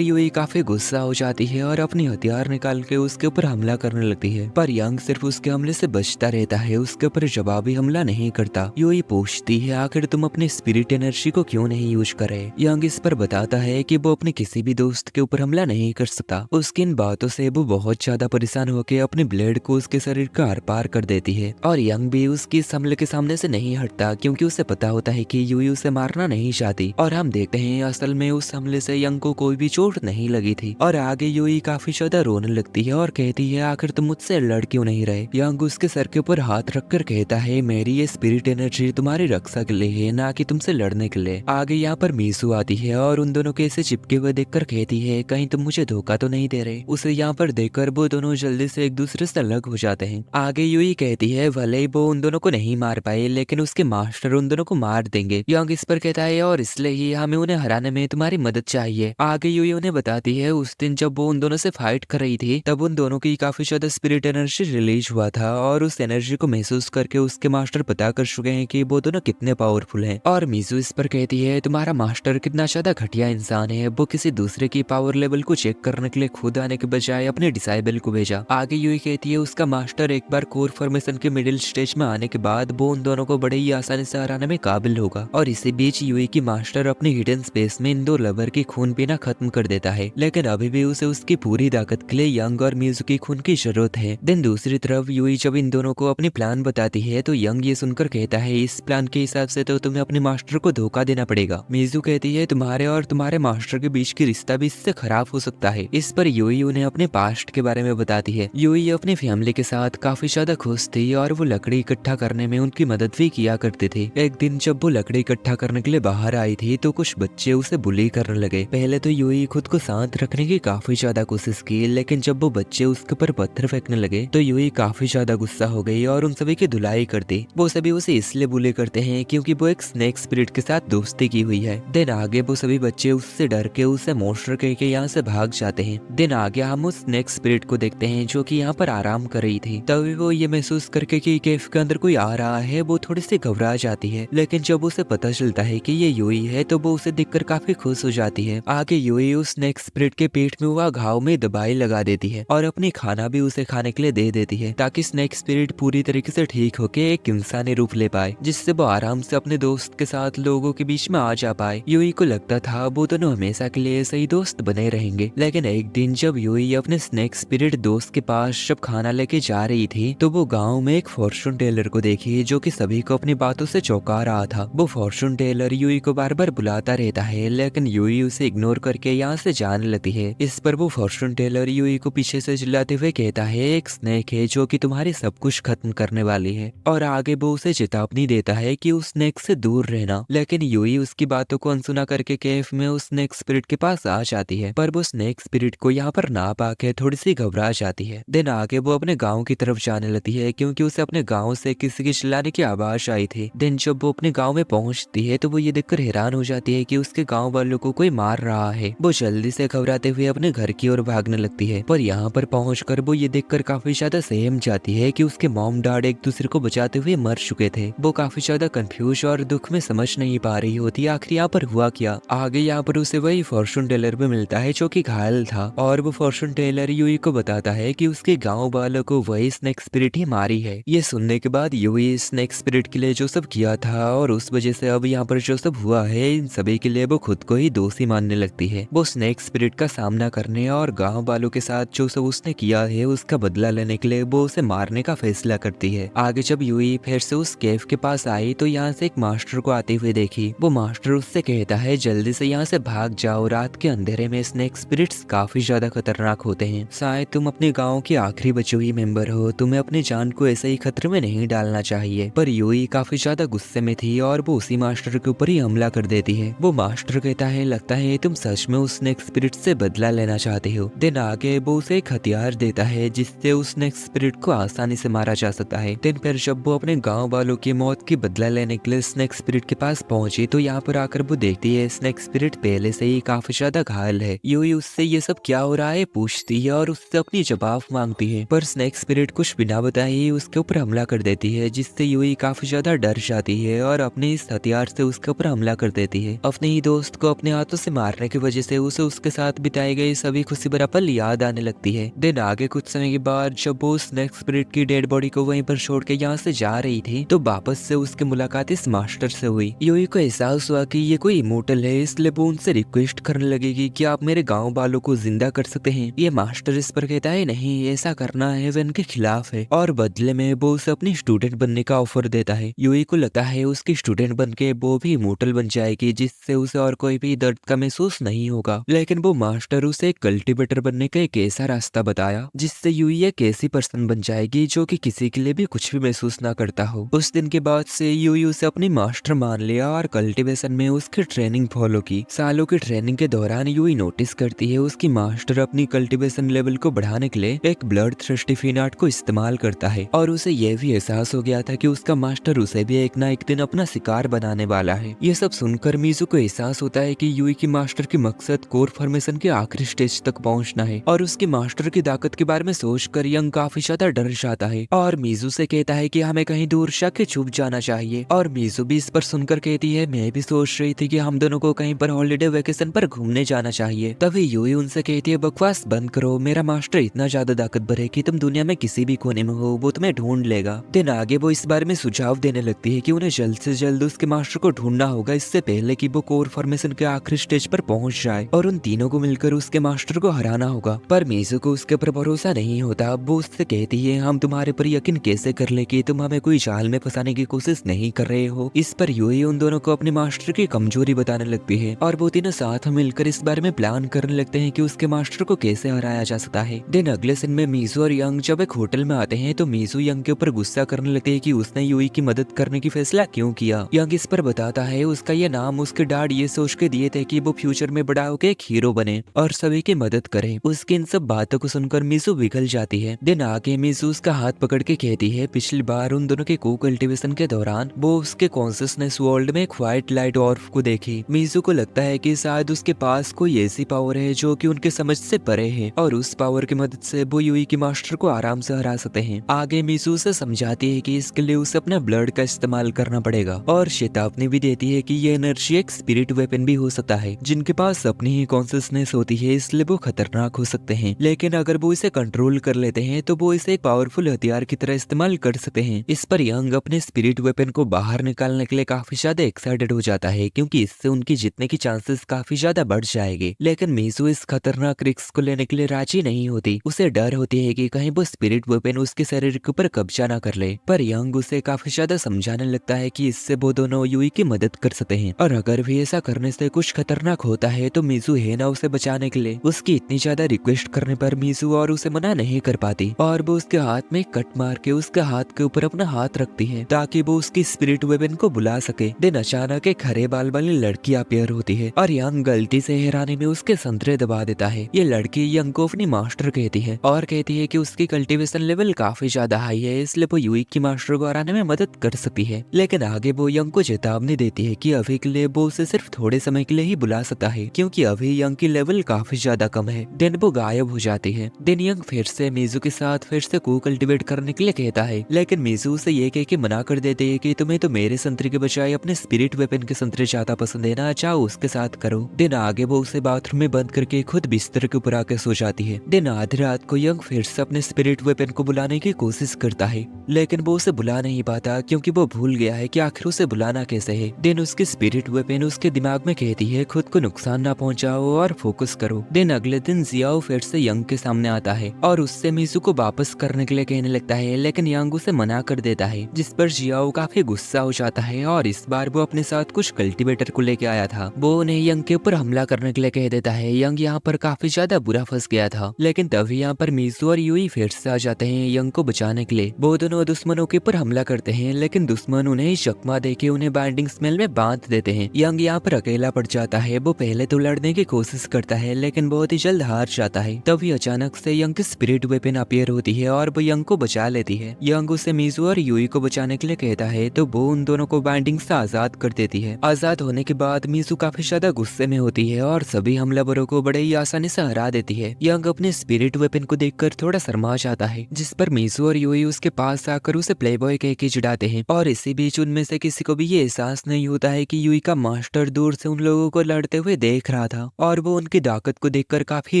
यूई काफी गुस्सा हो जाती है और अपनी हथियार निकाल के उसके ऊपर हमला करने लगती है, पर यंग सिर्फ उसके हमले से बचता रहता है, उसके ऊपर जवाबी हमला नहीं करता। यूई पूछती है आखिर तुम अपनी स्पिरिट एनर्जी को क्यों नहीं यूज कर रहे। यंग इस पर बताता है कि वो अपने किसी भी दोस्त के ऊपर हमला नहीं कर सकता। उसकी इन बातों से वो बहुत ज्यादा परेशान होकर अपने ब्लेड को उसके शरीर का आर पार कर देती है, और यंग भी उसकी इस हमले के सामने से नहीं हटता क्योंकि उसे पता होता है कि यूई उसे मारना नहीं चाहती। और हम देखते हैं असल में उस हमले से यंग को कोई भी चोट नहीं लगी थी। और आगे यूई काफी ज्यादा रोने लगती है और कहती है आखिर तुम मुझसे लड़ क्यों नहीं रहे। यंग उसके सर के ऊपर हाथ रखकर कहता है मेरी ये स्पिरिट एनर्जी तुम्हारी रक्षा के लिए है, ना कि तुमसे लड़ने के लिए। आगे यहाँ पर मीसू आती है और उन दोनों के ऐसे चिपके हुए देखकर कहती है कहीं तुम मुझे धोखा तो नहीं दे रहे। उसे यहाँ पर देखकर वो दोनों जल्दी से एक दूसरे से अलग हो जाते हैं। आगे यूई कहती है भले ही वो उन दोनों को नहीं मार पाए लेकिन उसके मास्टर उन दोनों को मार देंगे। यंग इस पर कहता है और इसलिए ही हमें उन्हें हराने में तुम्हारी मदद चाहिए। आगे यूई उन्हें बताती है उस दिन जब वो उन दोनों से फाइट कर रही थी तब उन दोनों की काफी ज्यादा स्पिरिट एनर्जी रिलीज हुआ था, और उस एनर्जी को महसूस करके उसके मास्टर पता कर चुके हैं कि वो दोनों कितने पावरफुल हैं। और मीजू इस पर कहती है तुम्हारा मास्टर कितना ज्यादा घटिया इंसान है, वो किसी दूसरे की पावर लेवल को चेक करने के लिए खुद आने के बजाय अपने डिसाइबल को भेजा। आगे यूई कहती है उसका मास्टर एक बार कोर फॉर्मेशन के मिडिल स्टेज में आने के बाद वो उन दोनों को बड़े ही आसानी से हराने में काबिल होगा। और इसी बीच यूई की मास्टर अपनी हिडन स्पेस में इन दो लवर की खून पीना खत्म कर देता है, लेकिन अभी भी उसे उसकी पूरी ताकत के लिए यंग और मीजू की खून की जरूरत है। देन दूसरी तरफ यूई जब इन दोनों को अपनी प्लान बताती है तो यंग ये सुनकर कहता है इस प्लान के हिसाब से तो तुम्हें अपने मास्टर को धोखा देना पड़ेगा। मीजू कहती है तुम्हारे और तुम्हारे मास्टर के बीच की रिश्ता भी इससे खराब हो सकता है। इस पर यूई उन्हें अपने पास्ट के बारे में बताती है। यूई अपनी फैमिली के साथ काफी ज्यादा खुश थी और वो लकड़ी इकट्ठा करने में उनकी मदद भी किया करते थे। एक दिन जब वो लकड़ी इकट्ठा करने के लिए बाहर आई थी तो कुछ बच्चे उसे बुली करने लगे। पहले तो यूई खुद को शांत रखने की काफी ज्यादा कोशिश की, लेकिन जब वो बच्चे उसके ऊपर पत्थर फेंकने लगे तो यूई काफी ज्यादा गुस्सा हो गई और उन सभी की धुलाई कर दी। वो सभी उसे इसलिए बुली करते हैं क्योंकि वो एक स्नेक स्पिरिट के साथ दोस्ती की हुई है। देन आगे वो सभी बच्चे उससे डर के उसे मॉन्स्टर कह के यहाँ से भाग जाते हैं। देन आगे हम उस स्नेक स्पिरिट को देखते हैं जो कि यहाँ पर आराम कर रही थी। तभी वो ये महसूस करके कि केफ के अंदर कोई आ रहा है वो थोड़ी सी घबरा जाती है, लेकिन जब उसे पता चलता है कि ये यूई है तो वो उसे देखकर काफी खुश हो जाती है। आगे यूई उस स्नेक स्पिरिट के पेट में हुआ घाव में दवाई लगा देती है और अपनी खाना भी उसे खाने के लिए दे देती है ताकि स्नेक स्पिरिट पूरी तरीके से ठीक होके एक इंसानी रूप ले पाए, जिससे वो आराम से अपने दोस्त के साथ लोगों के बीच में आ जा पाए। यूई को लगता था वो दोनों हमेशा के लिए सही दोस्त बने रहेंगे, लेकिन एक दिन जब यूई अपने स्नेक स्पिरिट दोस्त के पास जब खाना लेके जा रही थी तो वो गाँव में एक फॉर्चून टेलर को देखी जो कि सभी को अपनी बातों से चौंका रहा था। वो फॉर्चून टेलर यूई को बार बार बुलाता रहता है, लेकिन यूई उसे इग्नोर करके यहाँ से जाने लगती है। इस पर वो फॉर्चून टेलर यूई को पीछे से चिल्लाते हुए कहता है एक स्नेक है जो कि तुम्हारी सब कुछ खत्म करने वाली है, और आगे वो उसे चेतावनी देता है कि उस स्नेक से दूर रहना। लेकिन यूई उसकी बातों को अनसुना करके केफ में उस स्नेक स्पिरिट के पास आ जाती है, पर वो स्नेक स्पिरिट को यहाँ पर ना पाके थोड़ी सी घबरा जाती है। देन आगे वो अपने गाँव की तरफ जाने लगती है क्योंकि उसे अपने गाँव से किसी की चिल्लाने की आवाज आई थी। देन जब वो अपने गाँव में पहुंचती है तो वो ये देखकर हैरान हो जाती है कि उसके गाँव वालों को कोई मार रहा है। वो जल्दी से घबराते हुए अपने घर की ओर भागने लगती है, पर यहाँ पर पहुंचकर वो ये देखकर काफी ज्यादा सहम जाती है कि उसके मॉम डैड एक दूसरे को बचाते हुए मर चुके थे। वो काफी ज्यादा कंफ्यूज और दुख में समझ नहीं पा रही होती आखिर यहाँ पर हुआ क्या। आगे यहाँ पर उसे वही फॉर्चून टेलर भी मिलता है जो कि घायल था, और वो फॉर्चून टेलर यूई को बताता है कि उसके गाँव वालों को वही स्नेक स्पिरिट ही मारी है। ये सुनने के बाद यूई स्नेक स्पिरिट के लिए जो सब किया था और उस वजह से अब यहाँ पर जो सब हुआ है इन सभी के लिए वो खुद को ही दोषी मानने लगती है। वो स्नेक स्पिरिट का सामना करने और गाँव वालों के साथ जो सब उसने किया है उसका बदला लेने के लिए वो उसे मारने का फैसला करती है। आगे जब यूई फिर से उस केव के पास आई तो यहाँ से एक मास्टर को आते हुए देखी। वो मास्टर उससे कहता है जल्दी से यहाँ से भाग जाओ, रात के अंधेरे में स्नेक स्पिरिट्स काफी ज्यादा खतरनाक होते हैं। शायद तुम अपने गाँव की आखिरी बची हुई मेंबर हो, तुम्हें अपनी जान को ऐसे ही खतरे में नहीं डालना चाहिए। पर यूई काफी ज्यादा गुस्से में थी और वो उसी मास्टर के ऊपर ही हमला कर देती है। वो मास्टर कहता है लगता है तुम सच में उस स्नेक स्पिरिट से बदला लेना चाहते हो। दिन आगे वो उसे एक हथियार देता है जिससे उस स्नेक स्पिरिट को आसानी से मारा जा सकता है। दिन फिर जब वो अपने गाँव वालों की मौत की बदला लेने के लिए स्नेक स्पिरिट के पास पहुंची तो यहाँ पर आकर वो देखती है स्नेक स्पिरिट पहले से ही काफी ज्यादा घायल है। यूई उससे ये सब क्या हो रहा है पूछती है और उससे अपनी जवाब मांगती है, पर स्नेक स्पिरिट कुछ बिना बताए ही उसके ऊपर हमला कर देती है जिससे यूई काफी ज्यादा ज्यादा डर जाती है और अपने इस हथियार से उसके ऊपर हमला कर देती है। अपने ही दोस्त को अपने हाथों से मारने की वजह से उसे उसके साथ बिताए गए सभी खुशी भरा पल याद आने लगती है। दिन आगे कुछ समय के बाद जब वो स्नेक स्पिरिट की डेड बॉडी को वहीं पर छोड़ के यहाँ से जा रही थी तो वापस से उसकी मुलाकात इस मास्टर से हुई। यूई को एहसास हुआ कि ये कोई इमोर्टल है, इसलिए वो उनसे रिक्वेस्ट करने लगेगी कि आप मेरे गाँव वालों को जिंदा कर सकते हैं। ये मास्टर इस पर कहता है नहीं, ऐसा करना हेवन के खिलाफ है, और बदले में वो उसे अपनी स्टूडेंट बनने का ऑफर देता है। यूई को लगता है उसकी स्टूडेंट बन के वो भी इमोर्टल बन जाएगी, जिससे उसे और कोई भी दर्द का महसूस नहीं होगा। लेकिन वो मास्टर उसे एक कल्टीवेटर बनने का एक ऐसा रास्ता बताया जिससे यूई एक ऐसी पर्सन बन जाएगी जो कि किसी के लिए भी कुछ भी महसूस ना करता हो। उस दिन के बाद से यूई उसे अपनी मास्टर मान लिया और कल्टीवेशन में उसकी ट्रेनिंग फॉलो की। सालों की ट्रेनिंग के दौरान यूई नोटिस करती है उसकी मास्टर अपनी कल्टीवेशन लेवल को बढ़ाने के लिए एक ब्लड थ्रस्टी फिनाट को इस्तेमाल करता है, और उसे यह भी एहसास हो गया था कि उसका मास्टर उसे भी एक ना एक दिन अपना शिकार बनाने वाला है। ये सब सुनकर मीजू को एहसास होता है कि यूई की मास्टर की मकसद कोर फॉर्मेशन के आखिरी स्टेज तक पहुंचना है, और उसकी मास्टर की ताकत के बारे में सोचकर यंग काफी ज्यादा डर जाता है और मीजू से कहता है कि हमें कहीं दूर जाके छुप जाना चाहिए। और मीजू भी इस पर सुनकर कहती है मैं भी सोच रही थी कि हम दोनों को कहीं पर हॉलिडे वेकेशन पर घूमने जाना चाहिए। तभी यूई उनसे कहती है बकवास बंद करो, मेरा मास्टर इतना ज्यादा ताकतवर है कि तुम दुनिया में किसी भी कोने में हो वो तुम्हें ढूंढ लेगा। दिन आगे वो इस बारे में सुझाव देने लगती है कि उन्हें जल्द से जल्द उसके मास्टर को ढूंढना होगा, इससे पहले कि वो कोर फॉर्मेशन के आखिरी स्टेज पर पहुंच जाए, और उन तीनों को मिलकर उसके मास्टर को हराना होगा। पर मीजू को उसके ऊपर भरोसा नहीं होता। वो उससे कहती है हम तुम्हारे पर यकीन कैसे कर ले कि तुम हमें कोई जाल में फंसाने की कोशिश नहीं कर रहे हो। इस पर यूई उन दोनों को अपने मास्टर की कमजोरी बताने लगती है और वो तीनों साथ मिलकर इस बारे में प्लान करने लगते हैं कि उसके मास्टर को कैसे हराया जा सकता है। दिन अगले दिन में मीजू और यंग जब एक होटल में आते हैं तो मीजू यंग के ऊपर गुस्सा करने लगते है कि उसने यूई की मदद करने की फैसला क्यों किया। यंग इस पर बताता है उसका ये नाम उसके डैड ये सोच के दिए थे कि वो फ्यूचर में बड़ा होकर एक हीरो बने और सभी की मदद करे। उसकी इन सब बातों को सुनकर मीजू पिघल जाती है। दिन आगे मीजू उसका हाथ पकड़ के कहती है पिछली बार उन दोनों के को कल्टीवेशन के दौरान वो उसके कॉन्शियसनेस वर्ल्ड में एक व्हाइट लाइट ऑर्फ को देखी। मीजू को लगता है कि शायद उसके पास कोई ऐसी पावर है जो कि उनके समझ से परे है, और उस पावर की मदद से वो यूई की मास्टर को आराम से हरा सकते हैं। आगे मीजू से समझाती है कि इसके लिए उसे अपना ब्लड का इस्तेमाल करना पड़ेगा, और चेतावनी भी देती है कि ये एनर्जी एक स्पिरिट वेपन भी हो सकता है जिनके पास अपनी ही कॉन्शियसनेस होती है, इसलिए वो खतरनाक हो सकते हैं। लेकिन अगर वो इसे कंट्रोल कर लेते हैं तो वो इसे एक पावरफुल हथियार की तरह इस्तेमाल कर सकते हैं। इस पर यंग अपने स्पिरिट वेपन को बाहर निकालने के लिए काफी ज्यादा एक्साइटेड हो जाता है क्योंकि इससे उनकी जीतने की चांसेस काफी ज्यादा बढ़ जाएंगे। लेकिन मीजू इस खतरनाक रिस्क को लेने के लिए राजी नहीं होती। उसे डर होती है कि कहीं वो स्पिरिट वेपन उसके शरीर के ऊपर कब्जा ना कर ले। पर यंग उसे काफी ज्यादा समझाने लगता है कि इससे वो दोनों यूई की मदद कर सकते हैं, और अगर भी ऐसा करने से कुछ खतरनाक होता है तो मीजू है ना उसे बचाने के लिए। उसकी इतनी ज्यादा रिक्वेस्ट करने पर मीजू और उसे मना नहीं कर पाती, और वो उसके हाथ में कट मार के उसके हाथ के ऊपर अपना हाथ रखती है ताकि वो उसकी स्पिरिट वेपन को बुला सके। दिन अचानक एक हरे बाल वाली लड़की अपीयर होती है और यंग गलती से हैरानी में उसके संतरे दबा देता है। ये लड़की यंग को अपनी मास्टर कहती है और कहती है कि उसकी कल्टीवेशन लेवल काफी ज्यादा हाई है, इसलिए वो यूई की मास्टर को हराने में मदद कर सकती है। लेकिन आगे वो यंग को चेतावनी देती है कि अभी के लिए वो उसे सिर्फ थोड़े समय के लिए ही बुला सकता है क्योंकि अभी यंग की लेवल काफी ज्यादा कम है। दिन वो गायब हो जाती है। दिन यंग फिर से मीजू के साथ फिर से को कल्टीवेट करने के लिए कहता है, लेकिन मीजू उसे ये कह के मना कर देते है कि तुम्हें तो मेरे संतरे के बजाय अपने स्पिरिट वेपन के संतरे ज्यादा पसंद है ना, चाहो उसके साथ करो। दिन आगे वो उसे बाथरूम में बंद करके खुद बिस्तर के ऊपर आकर सो जाती है। दिन आधी रात को यंग फिर से अपने स्पिरिट वेपन को बुलाने की कोशिश करता है, लेकिन वो उसे बुला नहीं पाता क्योंकि वो भूल गया है कि आखिर उसे बुलाना कैसे है। दिन उसकी स्पिरिट वेपन उसके दिमाग में कहती है खुद को नुकसान ना पहुंचाओ और फोकस करो। दिन अगले दिन जियाओ फिर से यंग के सामने आता है और उससे मीजू को वापस करने के लिए कहने लगता है, लेकिन यंग उसे मना कर देता है, जिस पर जियाओ काफी गुस्सा हो जाता है और इस बार वो अपने साथ कुछ कल्टीवेटर को लेके आया था। वो उन्हें यंग के ऊपर हमला करने के लिए कह देता है। यंग यहाँ पर काफी ज्यादा बुरा फंस गया था, लेकिन तभी यहाँ पर मीजू और यूई फिर से आ जाते हैं यंग को बचाने के लिए। वो दोनों दुश्मनों के ऊपर हमला करते हैं, लेकिन दुश्मन उन्हें चकमा देके उन्हें बाइंडिंग स्मेल में बांध देते हैं। यंग यहाँ पर अकेला पड़ जाता है। वो पहले तो लड़ने की कोशिश करता है लेकिन बहुत ही जल्द हार जाता है। तभी अचानक से यंग की स्पिरिट वेपन अपीयर होती है और वो यंग को बचा लेती है। यंग उसे मीजू और यूई को बचाने के लिए कहता है तो वो उन दोनों को बाइंडिंग से आजाद कर देती है। आजाद होने के बाद मीजू काफी ज्यादा गुस्से में होती है और सभी हमलावरों को बड़े ही आसानी से हरा देती है। यंग अपने स्पिरिट वेपन को देखकर थोड़ा शर्मा जाता है, जिस पर मीजू और यूई उसके पास आकर उसे प्लेबॉय कह के चिढ़ाते हैं और इसी बीच उनमें से किसी को भी ये एहसास नहीं होता है कि यूई का मास्टर दूर से उन लोगों को लड़ते हुए देख रहा था और वो उनकी ताकत को देखकर काफी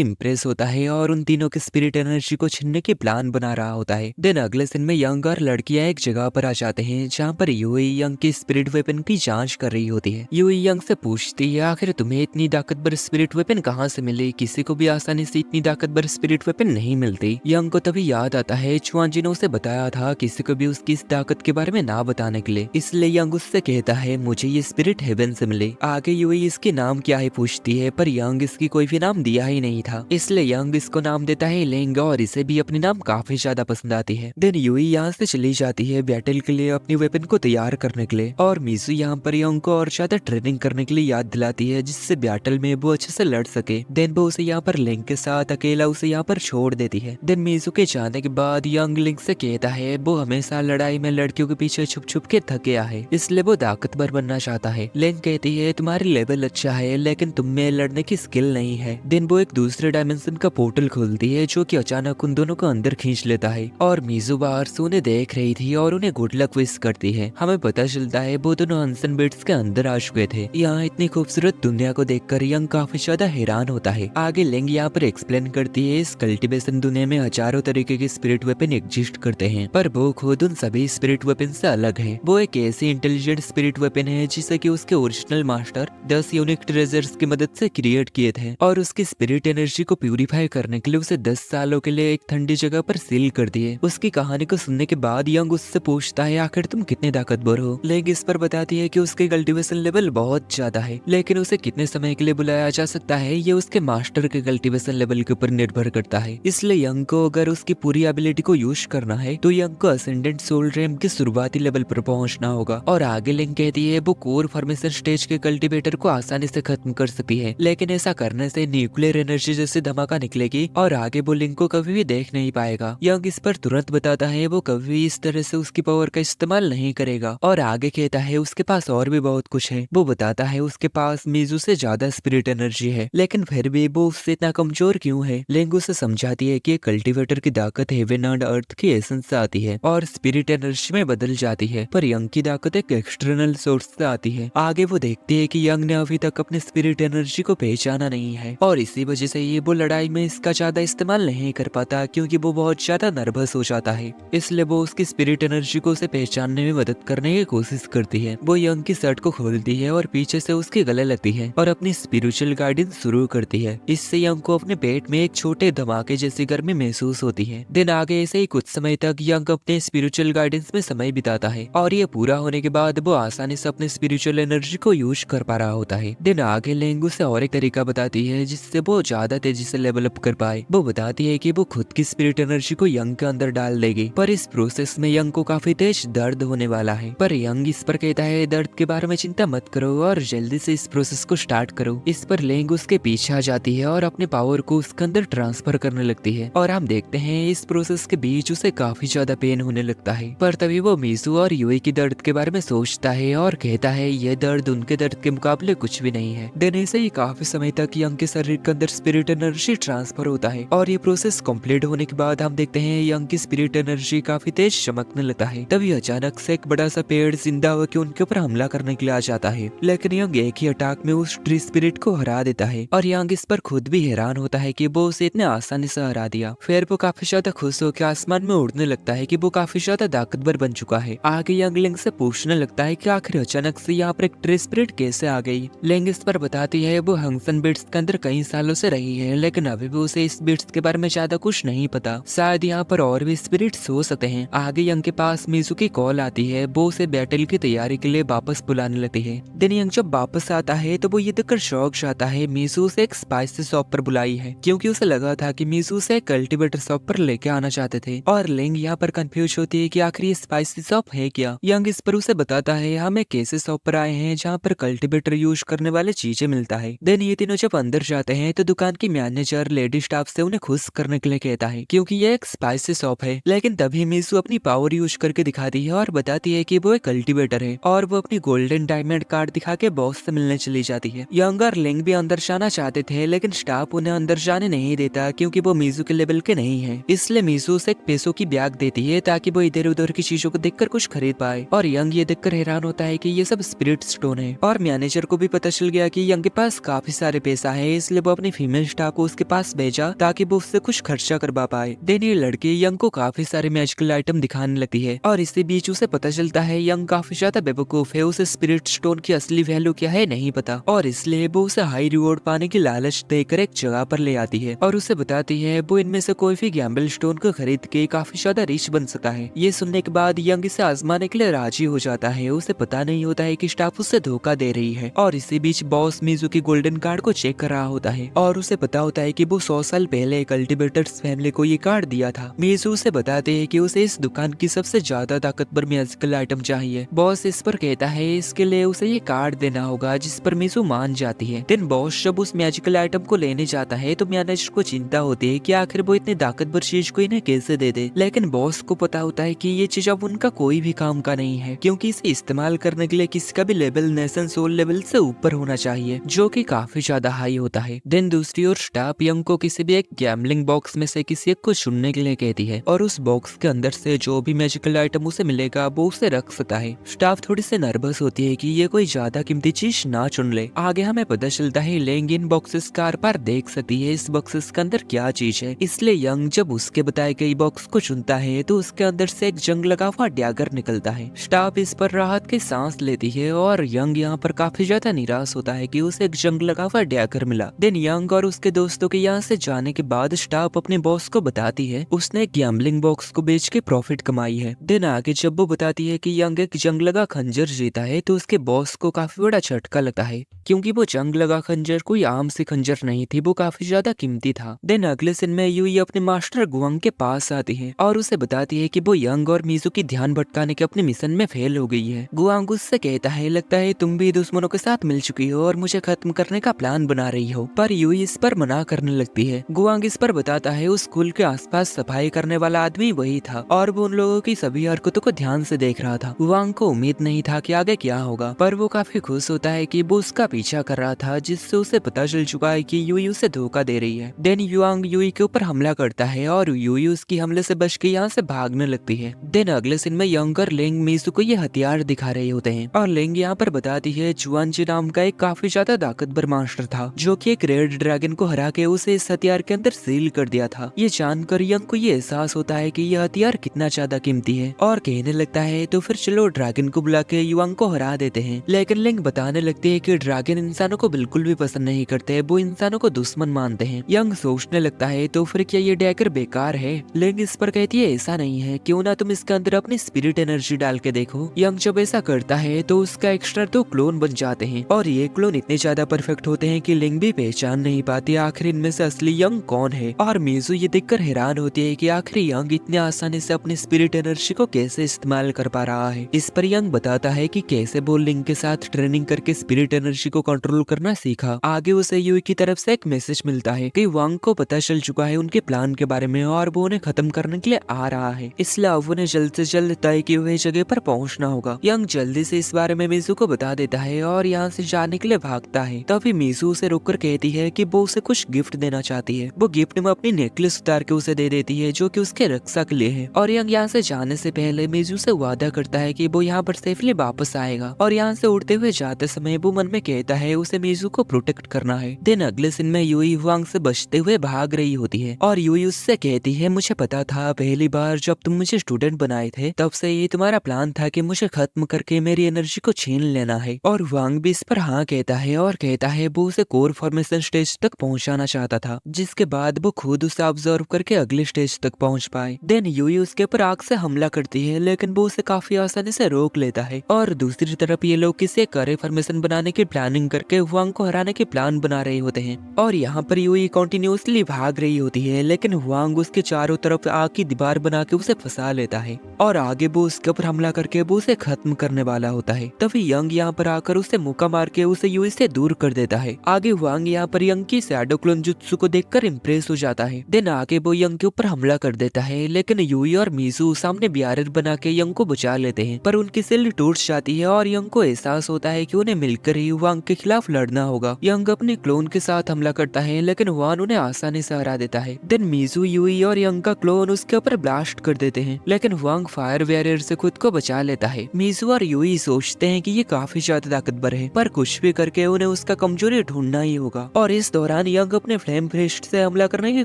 इम्प्रेस होता है और उन तीनों की स्पिरिट एनर्जी को छीनने के प्लान बना रहा होता है। देन अगले सीन में यंग और लड़कियां एक जगह पर आ जाते हैं जहाँ पर यूई यंग की स्पिरिट वेपन की जांच कर रही होती है। यूई यंग से पूछती है आखिर तुम्हें इतनी ताकतवर स्पिरिट वेपन कहाँ से मिली, किसी को भी आसानी से इतनी ताकतवर स्पिरिट वेपन नहीं मिलती। यंग को तभी याद आता है चुआंजी ने उसे बताया था किसी को भी उसकी इस ताकत के बारे में ना बताने के लिए, इसलिए यंग उससे कहता है मुझे ये स्पिरिट हेवन से मिले। आगे यूई इसके नाम क्या है पूछती है पर यंग इसकी कोई भी नाम दिया ही नहीं था, इसलिए यंग इसको नाम देता है लेंग और इसे भी अपनी नाम काफी ज्यादा पसंद आती है। देन यूई यहाँ से चली जाती है बैटल के लिए अपनी वेपन को तैयार करने के लिए और मीजू यहाँ पर यंग को और ज्यादा ट्रेनिंग करने के लिए याद दिलाती है जिससे बैटल में वो अच्छे से लड़ सके। देन वो उसे यहाँ पर लिंक के साथ अकेला उसे यहाँ पर छोड़ देती है। देन मीजू के जाने के बाद यंग लिंक से कहता है वो हमेशा लड़ाई में लड़कियों के पीछे छुप छुप के थक गया है, इसलिए वो ताकतवर बनना चाहता है। लिंक कहती है तुम्हारी लेवल अच्छा है लेकिन तुम में लड़ने की स्किल नहीं है। देन वो एक दूसरे डायमेंशन का पोर्टल खोलती है जो कि अचानक उन दोनों को अंदर खींच लेता है और मीजू बाहर से उन्हें देख रही थी और उन्हें गुड लक विश करती है। हमें पता चलता है वो दोनों हंसन बिट्स के अंदर आ चुके थे। यहाँ इतनी खूबसूरत दुनिया को देखकर यंग काफी ज्यादा हैरान होता है। आगे लिंग यहाँ पर एक्सप्लेन करती है इस कल्टीवेशन दुनिया में हजारों तरीके के स्पिरिट वेपन एग्जिस्ट करते हैं पर वो खुद उन सभी स्पिरिट वेपन से अलग है। वो एक ऐसी इंटेलिजेंट स्पिरिट वेपन है जिसे कि उसके ओरिजिनल मास्टर 10 यूनिक ट्रेजर्स की मदद से क्रिएट किए थे और उसकी स्पिरिट एनर्जी को प्यूरिफाई करने के लिए उसे 10 सालों के लिए एक ठंडी जगह पर सील कर दिए। उसकी कहानी को सुनने के बाद यंग उससे पूछता है आखिर तुम कितने ताकतवर हो। लिंग इस पर बताती है कि उसके कल्टीवेशन लेवल बहुत ज्यादा है लेकिन उसे कितने समय के लिए बुलाया जा सकता है ये उसके मास्टर के कल्टीवेशन लेवल के ऊपर निर्भर करता है। इसलिए यंग को अगर उसकी पूरी एबिलिटी को यूज करना है तो यंग को असेंडेंट सोल रेम के शुरुआती लेवल पर पहुंचना होगा। और आगे लिंग कहती है वो कोर फॉर्मेशन स्टेज के कल्टीवेटर को आसानी से खत्म कर सकती है लेकिन ऐसा करने से न्यूक्लियर एनर्जी जैसे धमाका निकलेगी और आगे वो लिंग को कभी भी देख नहीं पाएगा। यंग इस पर तुरंत बताता है वो कभी भी इस तरह से उसकी पावर का इस्तेमाल नहीं करेगा और आगे कहता है उसके पास और भी बहुत कुछ है। वो बताता है उसके पास मीजू से ज्यादा स्पिरिट एनर्जी है लेकिन फिर भी वो उससे इतना कमजोर क्यों है। लिंग उसे समझाती है कि कल्टीवेटर की ताकत हेवन एंड अर्थ की एसेंस से आती है और स्पिरिट एनर्जी में बदल जाती है पर यंग की ताकत एक एक्सटर्नल सोर्स से आती है। आगे वो देखती है कि यंग ने अभी तक अपने स्पिरिट एनर्जी को पहचाना नहीं है और इसी वजह से ये वो लड़ाई में इसका ज्यादा इस्तेमाल नहीं कर पाता क्योंकि वो बहुत ज्यादा नर्वस हो जाता है। इसलिए वो उसकी स्पिरिट एनर्जी को उसे पहचानने में मदद करने की कोशिश करती है। वो यंग की शर्ट को खोलती है और पीछे से उसके गले लगती है और अपनी स्पिरिचुअल गाइडेंस शुरू करती है। इससे यंग को अपने पेट में एक छोटे धमाके जैसी गर्मी महसूस होती है। दिन आगे ऐसे ही कुछ समय तक यंग अपने स्पिरिचुअल गाइडेंस में समय बिताता है और ये पूरा होने के बाद वो आसानी से अपने स्पिरिचुअल एनर्जी को यूज कर पा रहा होता है। दिन आगे लेंगू से और एक तरीका बताती है जिससे वो ज्यादा तेजी से लेवल अप कर पाए। वो बताती है कि वो खुद की स्पिरिट एनर्जी को यंग के अंदर डाल देगी पर इस प्रोसेस में यंग को काफी तेज दर्द होने वाला है। पर यंग इस पर कहता है दर्द के बारे में चिंता मत करो और जल्दी से इस प्रोसेस को स्टार्ट करो। इस पर लेंग उसके पीछे आ जाती है और अपने पावर को उसके अंदर ट्रांसफर करने लगती है और हम देखते हैं इस प्रोसेस के बीच उसे काफी ज्यादा पेन होने लगता है। पर तभी वो मीजू और यूई की दर्द के बारे में सोचता है और कहता है ये दर्द उनके दर्द के मुकाबले कुछ भी नहीं है। देने से ही काफी समय तक यंग के शरीर के अंदर स्पिरिट एनर्जी ट्रांसफर होता है और ये प्रोसेस कंप्लीट होने के बाद हम देखते हैं यंग की स्पिरिट एनर्जी काफी तेज चमकने लगता है। तभी अचानक से एक बड़ा सा पेड़ जिंदा होकर उनके ऊपर हमला करने के लिए आ जाता है लेकिन यंग एक ही अटैक में उस ट्री स्पिरिट को हरा देता है और यंग इस पर खुद भी हैरान होता है कि वो उसे इतने आसानी से हरा दिया। फिर वो काफी ज्यादा खुश होकर आसमान में उड़ने लगता है कि वो काफी ज्यादा ताकतवर बन चुका है। आगे यंग लिंग से पूछने लगता है कि आखिर अचानक से यहाँ पर एक ट्री स्पिरिट कैसे आ गई। लिंग इस पर बताती है वो हंसन बिट्स के अंदर कई सालों से रही है लेकिन अभी भी उसे इस बिट्स के बारे में ज्यादा कुछ नहीं पता, शायद यहाँ पर और भी स्पिरिट्स हो सकते हैं। आगे यंग के पास मीजू की कॉल आती है, वो उसे बैटल की तैयारी के लिए वापस बुलाने लगती है। दिन यंग जब वापस आता है तो वो ये देखकर शॉक जाता है मीजू उसे एक स्पाइसी शॉप पर बुलाई है क्योंकि उसे लगा था कि मीजू उसे कल्टीवेटर शॉप पर लेके आना चाहते थे और लिंग यहाँ पर कंफ्यूज होती है कि आखिर ये स्पाइसी शॉप है क्या। यंग इस पर उसे बताता है हम एक ऐसे शॉप पर आए हैं जहाँ पर कल्टीवेटर यूज करने वाले चीजें मिलता है। देन ये तीनों जब अंदर जाते हैं तो दुकान की मैनेजर लेडी स्टाफ से उन्हें खुश करने के लिए कहता है क्योंकि ये एक स्पाइसी शॉप है। लेकिन तभी मीजू अपनी पावर यूज करके दिखाती है और बताती है कि वो एक कल्टीवेटर है और वो अपनी गोल्डन डायमंड कार्ड दिखा के बॉस से मिलने चली जाती है। यंग और लिंग भी अंदर जाना चाहते थे लेकिन स्टाफ उन्हें अंदर जाने नहीं देता क्योंकि वो मीजू के लेवल के नहीं है। इसलिए मीजू से एक पैसों की बैग देती है ताकि वो इधर उधर की चीजों को देखकर देखकर कुछ खरीद पाए। और यंग ये देखकर हैरान होता है कि ये सब स्पिरिट स्टोन है। और मैनेजर को भी पता चल गया कि यंग के पास काफी सारे पैसा है, इसलिए वो अपनी फीमेल स्टाफ को उसके पास भेजा ताकि वो उससे कुछ खर्चा करवा पाए। देन ये लड़की यंग को काफी सारे मैजिकल आइटम दिखाने लगती है और इसी बीच उसे पता चलता है यंग काफी ज्यादा बेवकूफ है, उसे स्पिरिट स्टोन की असली वैल्यू क्या है नहीं पता, और इसलिए वो उसे हाई रिवॉर्ड पाने की लालच देकर एक जगह पर ले आती है और उसे बताती है वो इनमें से कोई भी गैम्बल स्टोन को खरीद के काफी ज्यादा रिच बन सकता है। ये सुनने के बाद यंग इसे आजमाने के लिए राजी हो जाता है। उसे पता नहीं होता है कि स्टाफ उससे धोखा दे रही है। और इसी बीच बॉस मीजू की गोल्डन कार्ड को चेक कर रहा होता है और उसे पता होता है कि वो 100 साल पहले कल्टिवेटर्स फैमिली को ये कार्ड दिया था। मीजू उसे बताते हैं कि उसे इस दुकान की सबसे ज्यादा ताकतवर मैजिकल आइटम चाहिए। बॉस इस पर कहता है इसके लिए उसे ये कार्ड देना होगा, जिस पर मीजू मान जाती है। दिन बॉस जब उस मैजिकल आइटम को लेने जाता है तो मैनेजर को चिंता होती है कि आखिर वो इतनी ताकतवर चीज को इन्हें कैसे दे दे, लेकिन बॉस को पता होता है कि ये चीज अब उनका कोई भी काम का नहीं है, क्योंकि इसे इस्तेमाल करने के लिए किसी का भी लेवल नेशन सोल लेवल से ऊपर होना चाहिए, जो कि काफी ज्यादा हाई होता है। दिन दूसरी ओर स्टाफ यंग को किसी भी एक गैम्बलिंग बॉक्स में से किसी एक को चुनने के लिए कहती है और उस बॉक्स के अंदर से जो भी मैजिकल आइटम उसे मिलेगा वो उसे रख सकता है। स्टाफ थोड़ी सी नर्वस होती है कि ये कोई ज्यादा कीमती चीज ना चुन ले। आगे हमें पता चलता है लेंग इन बॉक्सेस का आर पार देख सकती है इस बॉक्सेस के अंदर क्या चीज है, इसलिए यंग जब उसके बताए गई बॉक्स को चुनता है तो उसके अंदर से एक जंग लगा हुआ डैगर निकलता है। स्टाफ इस पर राहत की सांस लेती है और यंग यहाँ पर काफी ज्यादा निराश होता है कि उसे एक जंग लगा हुआ डैगर मिला। देन यंग और उसके दोस्तों के यहाँ से जाने के बाद स्टाफ अपने बॉस को बताती है उसने गैम्बलिंग बॉक्स को बेच के प्रॉफिट कमाई है। देन आगे जब वो बताती है कि यंग एक जंग लगा खंजर जीता है तो उसके बॉस को काफी बड़ा झटका लगता है, क्योंकि वो जंग लगा खंजर कोई आम सी खंजर नहीं थी, वो काफी ज्यादा कीमती था। देन अगले सीन में यूई अपने मास्टर गुआंग के पास आती है और उसे बताती है कि वो यंग और मीजू की ध्यान भटकाने के अपने मिशन में फेल हो गई है। गुआंग उससे कहता है लगता है तुम भी दुश्मनों के साथ मिल चुकी हो और मुझे खत्म करने का प्लान बना रही हो, पर यूई इस पर मना करने लगती है। गुआंग इस पर बताता है उस स्कूल के आसपास सफाई करने वाला आदमी वही था और वो उन लोगों की सभी हरकतों को ध्यान से देख रहा था। गुआंग को उम्मीद नहीं था कि आगे क्या होगा, पर वो काफी खुश होता है कि वो उसका पीछा कर रहा था, जिससे उसे पता चल चुका है कि यूई उसे धोखा दे रही है। देन युआंग यूई के ऊपर हमला करता है और यूई उसकी हमले से बच के यहाँ से भागने लगती है। देन अगले सीन में यंग और लेंग मीजू को ये हथियार दिखा रहे होते हैं और लेंग यहाँ पर बताती है जुआनजी नाम का एक काफी ज्यादा ताकतवर मास्टर था जो कि एक रेड ड्रैगन को हरा के उसे इस हथियार के अंदर सील कर दिया था। ये जानकर यंग को ये एहसास होता है कि यह हथियार कितना ज्यादा कीमती है और कहने लगता है तो फिर चलो ड्रैगन को बुला के युआंग को हरा देते हैं। लेकिन लेंग बताने लगती है कि ड्रैगन इंसानों को बिल्कुल भी पसंद नहीं करते, वो इंसानों को दुश्मन मानते हैं। यंग सोचने लगता है तो फिर क्या ये डैगर बेकार है? लेंग इस पर कहती है ऐसा नहीं है, क्यों ना तुम इसके अंदर अपनी स्पिरिट एनर्जी डाल के देखो। यंग जब ऐसा करता है तो उसका एक्स्ट्रा 2 क्लोन बन जाते हैं और ये क्लोन इतने ज्यादा परफेक्ट होते हैं कि लिंग भी पहचान नहीं पाती आखिर इनमें से असली यंग कौन है। और मीजू ये देखकर हैरान होती है कि आखिर यंग इतने आसानी से अपनी स्पिरिट एनर्जी को कैसे इस्तेमाल कर पा रहा है। इस पर यंग बताता है कि कैसे वो लिंग के साथ ट्रेनिंग करके स्पिरिट एनर्जी को कंट्रोल करना सीखा। आगे उसे यूई की तरफ से एक मैसेज मिलता है कि वांग को पता चल चुका है उनके प्लान के बारे में और वो उन्हें खत्म करने के लिए आ रहा है, इसलिए अब उन्हें जल्द से जल्द तय किए हुए जगह पर पहुंचना होगा। यंग जल्दी से इस बारे में मीजू को बता देता है और यहाँ से जाने के लिए भागता है। तभी मीजू उसे रोककर कहती है कि वो उसे कुछ गिफ्ट देना चाहती है। वो गिफ्ट में अपनी नेकलेस उतार के उसे दे देती है जो कि उसके रक्षा के लिए है। और यंग यहाँ से जाने से पहले मीजू से वादा करता है कि वो यहाँ पर सेफली वापस आएगा और यहाँ से उड़ते हुए जाते समय वो मन में कहता है उसे मीजू को प्रोटेक्ट करना है। दिन अगले सीन में यूई हुआंग से बचते हुए भाग रही होती है और यूई उससे कहती है मुझे पता था पहली बार जब तुम मुझे स्टूडेंट बनाए थे तब से ये तुम्हारा प्लान था कि मुझे खत्म करके मेरी एनर्जी को छीन लेना है। और हुआंग भी इस पर हाँ कहता है और कहता है वो उसे कोर फॉर्मेशन स्टेज तक पहुंचाना चाहता था, जिसके बाद वो खुद उसे ऑब्जर्व करके अगले स्टेज तक पहुंच पाए। देन यूई उसके ऊपर आग से हमला करती है लेकिन वो उसे काफी आसानी से रोक लेता है। और दूसरी तरफ ये लोग किसी कोर फॉर्मेशन बनाने की प्लानिंग करके हुआंग को हराने की प्लान बना रहे होते हैं और यहाँ पर यूई कंटिन्यूअसली भाग रही होती है, लेकिन हुआंग उसके चारों तरफ आग की दीवार बना के उसे फंसा लेता है और आगे वो उसके ऊपर हमला करके वो उसे खत्म करने वाला होता है। तभी यंग यहाँ पर आकर उसे मुक्का मार के उसे यूई से दूर कर देता है। आगे हुआंग यहाँ पर यंग की शैडो क्लोन जुत्सु को देखकर इम्प्रेस हो जाता है। देन आगे वो यंग के ऊपर हमला कर देता है, लेकिन यूई और मीजू सामने बैरियर बना के यंग को बचा लेते हैं, पर उनकी शील्ड टूट जाती है और यंग को एहसास होता है कि उन्हें मिलकर ही हुआंग के खिलाफ लड़ना होगा। यंग अपने क्लोन के साथ हमला करता है लेकिन हुआन उन्हें आसानी से हरा देता है। देन मीजू यूई और यंग का क्लोन उसके ऊपर ब्लास्ट कर देते हैं, लेकिन हुआंग फायर सुपर वॉरियर से खुद को बचा लेता है। मीजू और यूई सोचते हैं कि ये काफी ज्यादा ताकतवर है, पर कुछ भी करके उन्हें उसका कमजोरी ढूंढना ही होगा। और इस दौरान यंग अपने फ्लेम फिस्ट से हमला करने की